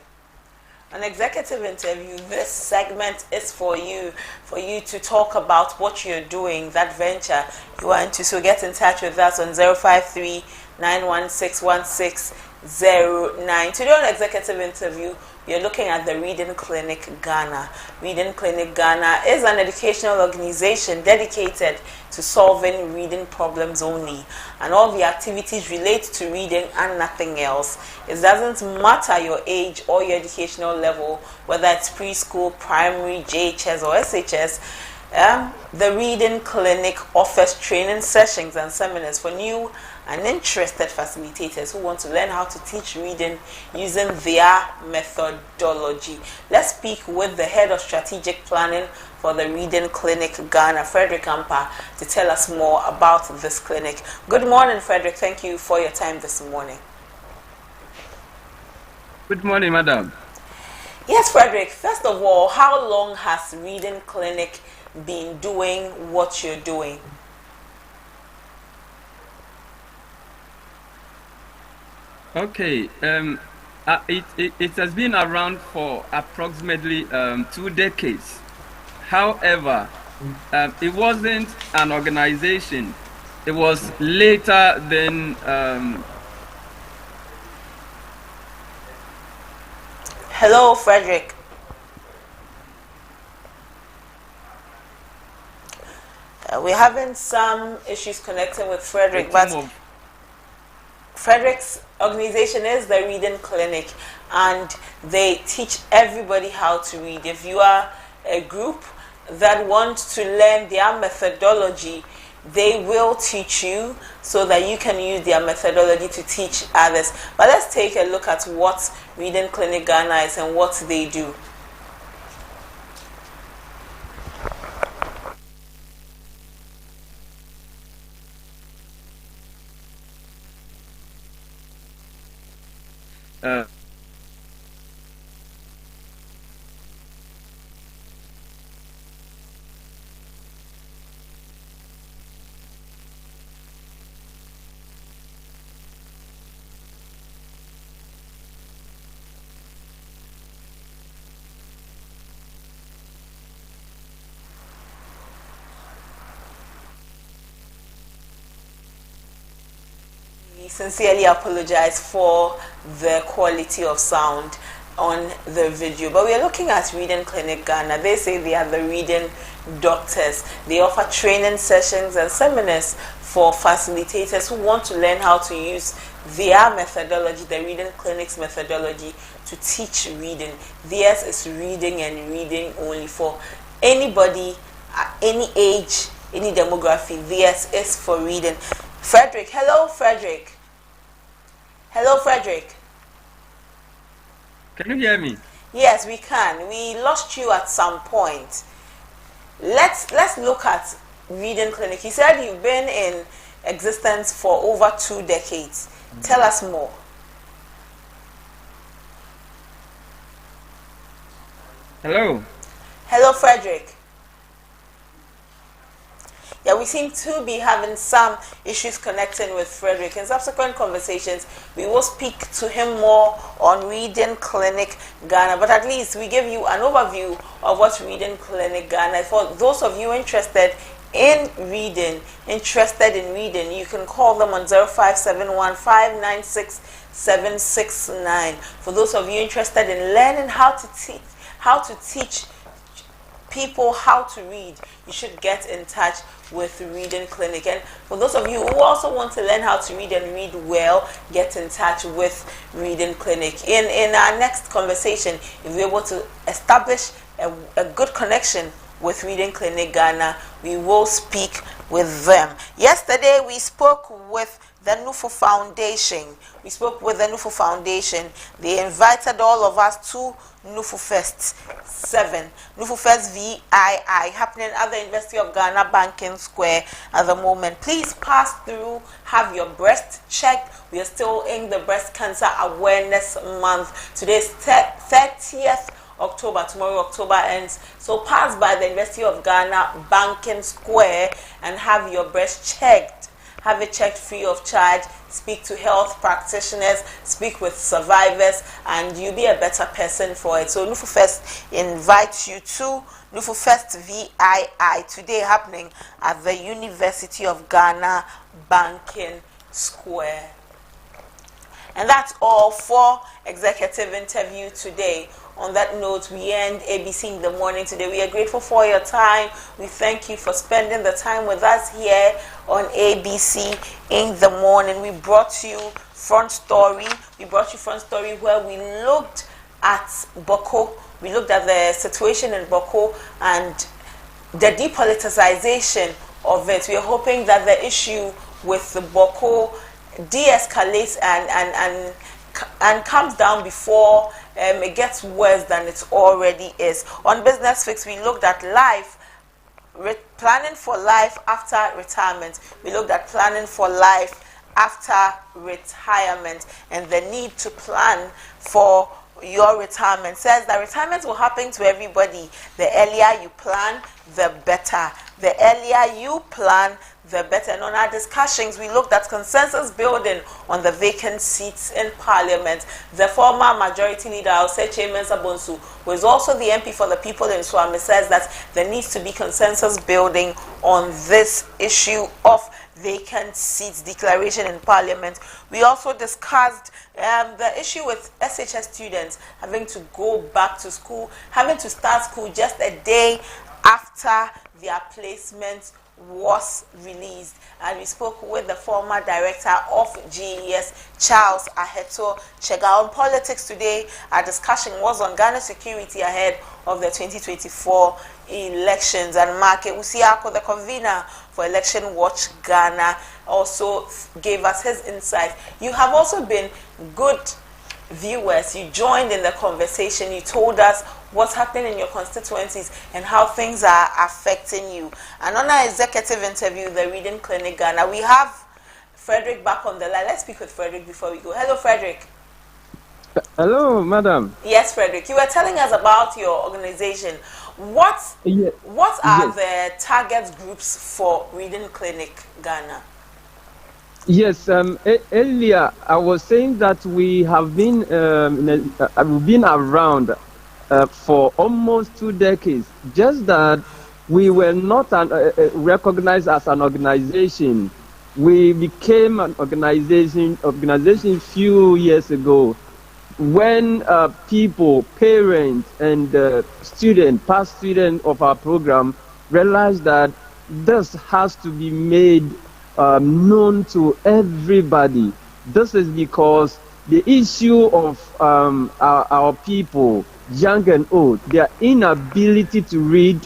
An executive interview, this segment is for you to talk about what you're doing, that venture you are into. So get in touch with us on 053-916-1609. Today on executive interview, we are looking at the Reading Clinic Ghana. Reading Clinic Ghana is an educational organization dedicated to solving reading problems only, and all the activities relate to reading and nothing else. It doesn't matter your age or your educational level, whether it's preschool, primary, JHS or SHS. The Reading Clinic offers training sessions and seminars for new and interested facilitators who want to learn how to teach reading using their methodology. Let's speak with the head of strategic planning for the Reading Clinic Ghana, Frederick Ampa, to tell us more about this clinic. Good morning, Frederick. Thank you for your time this morning. Good morning, madam. Yes, Frederick. First of all, how long has Reading Clinic been doing what you're doing? Okay, it has been around for approximately 2 decades. However, it wasn't an organization. It was later than. Hello, Frederick. We're having some issues connecting with Frederick, but Frederick's organization is the Reading Clinic, and they teach everybody how to read. If you are a group that wants to learn their methodology, they will teach you so that you can use their methodology to teach others. But let's take a look at what Reading Clinic Ghana is and what they do. We sincerely apologize for the quality of sound on the video, but we are looking at Reading Clinic Ghana. They say they are the reading doctors. They offer training sessions and seminars for facilitators who want to learn how to use their methodology, the Reading Clinic's methodology, to teach reading. Theirs is reading and reading only for anybody, any age, any demography. Theirs is for reading. Frederick, hello, Frederick. Hello, Frederick. Can you hear me? Yes, we can. We lost you at some point. Let's look at Reading Clinic. You said you've been in existence for over 2 decades. Tell us more. Hello. Hello, Frederick. Yeah, we seem to be having some issues connecting with Frederick. In subsequent conversations, we will speak to him more on Reading Clinic Ghana. But at least we give you an overview of what Reading Clinic Ghana is. For those of you interested in reading, you can call them on 0571-596-769. For those of you interested in learning how to teach people how to read, you should get in touch with Reading Clinic. And for those of you who also want to learn how to read and read well, get in touch with Reading Clinic. In our next conversation, if we're able to establish a good connection with Reading Clinic Ghana, we will speak with them. Yesterday, we spoke with the NUFO Foundation. They invited all of us to NUFO Fest 7. NUFO Fest VII happening at the University of Ghana Banking Square at the moment. Please pass through, have your breast checked. We are still in the Breast Cancer Awareness Month. Today is 30th October. Tomorrow October ends. So pass by the University of Ghana Banking Square and have your breast checked. have it checked free of charge, speak to health practitioners, speak with survivors, and you'll be a better person for it. So NUFUFEST invites you to NUFUFEST VII today, happening at the University of Ghana, Banking Square. And that's all for executive interview today. On that note, we end ABC in the morning today. We are grateful for your time. We thank you for spending the time with us here on ABC in the morning. We brought you Front Story. We brought you Front Story where we looked at Boko. We looked at the situation in Boko and the depoliticization of it. We are hoping that the issue with the Boko de-escalates and comes down before it gets worse than it already is. On Business Fix, we looked at life, planning for life after retirement. We looked at planning for life after retirement and the need to plan for your retirement. Says that retirement will happen to everybody. The earlier you plan, the better. The earlier you plan, the better. And on our discussions, we looked at consensus building on the vacant seats in Parliament. The former majority leader, Oseche Mensah Bonsu, who is also the MP for the people in Swami, says that there needs to be consensus building on this issue of vacant seats declaration in Parliament. We also discussed the issue with SHS students having to go back to school, having to start school just a day after their placement was released. And we spoke with the former director of GES, Charles Aheto Chega. On politics today, our discussion was on Ghana security ahead of the 2024 elections. And Mark Usiako, the convener for Election Watch Ghana, also gave us his insight. You have also been good viewers. You joined in the conversation. You told us what's happening in your constituencies and how things are affecting you. And on our executive interview, the Reading Clinic Ghana, we have Frederick back on the line. Let's speak with Frederick before we go. Hello, Frederick. Hello, madam. Yes, Frederick. You were telling us about your organization. What are the target groups for Reading Clinic Ghana? Yes, earlier I was saying that we have been we've been around for almost 2 decades. Just that we were not recognized as an organization. We became an organization few years ago when people, parents, and past students of our program realized that this has to be made known to everybody. This is because the issue of our people, young and old, their inability to read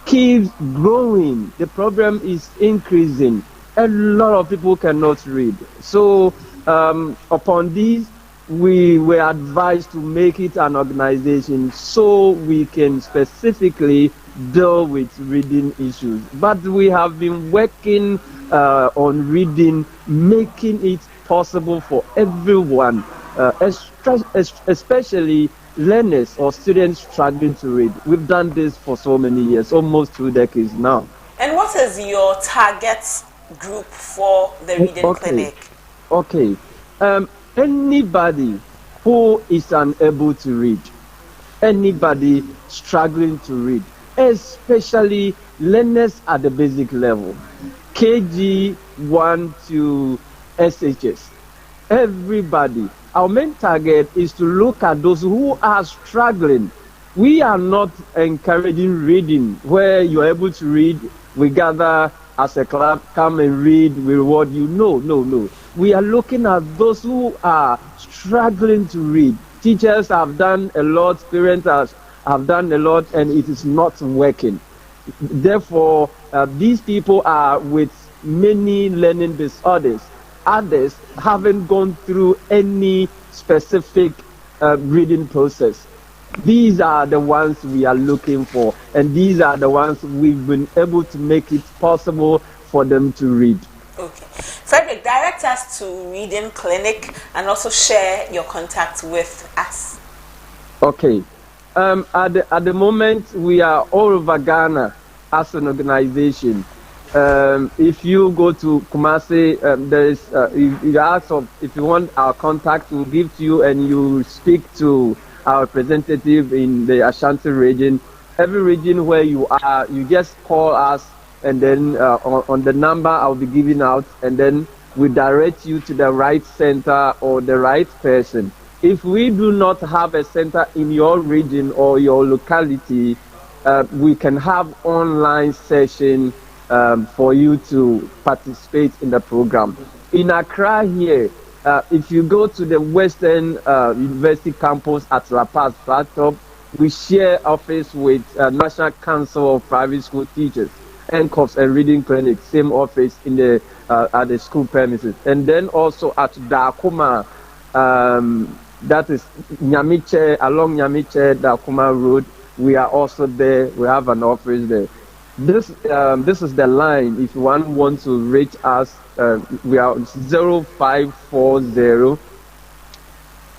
keeps growing. The problem is increasing. A lot of people cannot read. So upon this, we were advised to make it an organization so we can specifically deal with reading issues. But we have been working on reading, making it possible for everyone, especially learners or students struggling to read. We've done this for so many years, almost 2 decades now. And what is your target group for the Reading Clinic? Okay. Anybody who is unable to read, anybody struggling to read, especially learners at the basic level, KG 1 to SHS, everybody. Our main target is to look at those who are struggling. We are not encouraging reading where you're able to read, we gather as a club, come and read, we reward you. No. We are looking at those who are struggling to read. Teachers have done a lot, parents have done a lot, and it is not working. Therefore, these people are with many learning disorders. Others haven't gone through any specific reading process. These are the ones we are looking for, and these are the ones we've been able to make it possible for them to read. Okay. Frederick, direct us to Reading Clinic and also share your contact with us. Okay. At the moment, we are all over Ghana as an organization. If you go to Kumasi, there is you ask if you want our contact, we'll give to you, and you speak to our representative in the Ashanti region. Every region where you are, you just call us, and then on the number I'll be giving out, and then we direct you to the right center or the right person. If we do not have a center in your region or your locality, we can have online session for you to participate in the program. In Accra here, if you go to the Western University campus at La Paz Flattop, we share office with National Council of Private School Teachers, NCOPS and Reading Clinic, same office in the at the school premises. And then also at Dakuma, that is Nyamiche, along Nyamiche, Dakuma Road, we are also there. We have an office there. This is the line. If one wants to reach us, we are 0540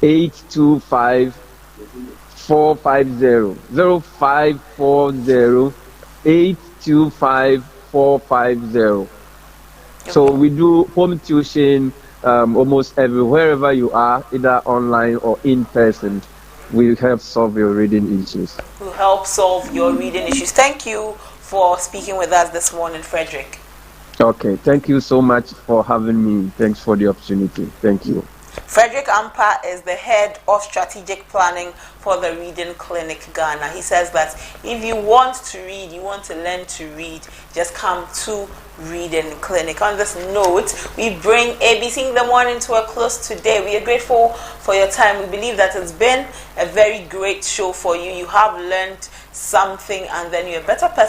825 450. 0540 825 450. So we do home tuition almost wherever you are, either online or in person. We help solve your reading issues. We'll help solve your reading issues. Thank you for speaking with us this morning, Frederick. Okay, thank you so much for having me. Thanks for the opportunity. Thank you. Frederick Ampa is the head of strategic planning for the Reading Clinic Ghana. He says that if you want to read, you want to learn to read, just come to Reading Clinic. On this note, we bring ABC in the Morning to a close today. We are grateful for your time. We believe that it's been a very great show for you. You have learned something, and then you're a better person.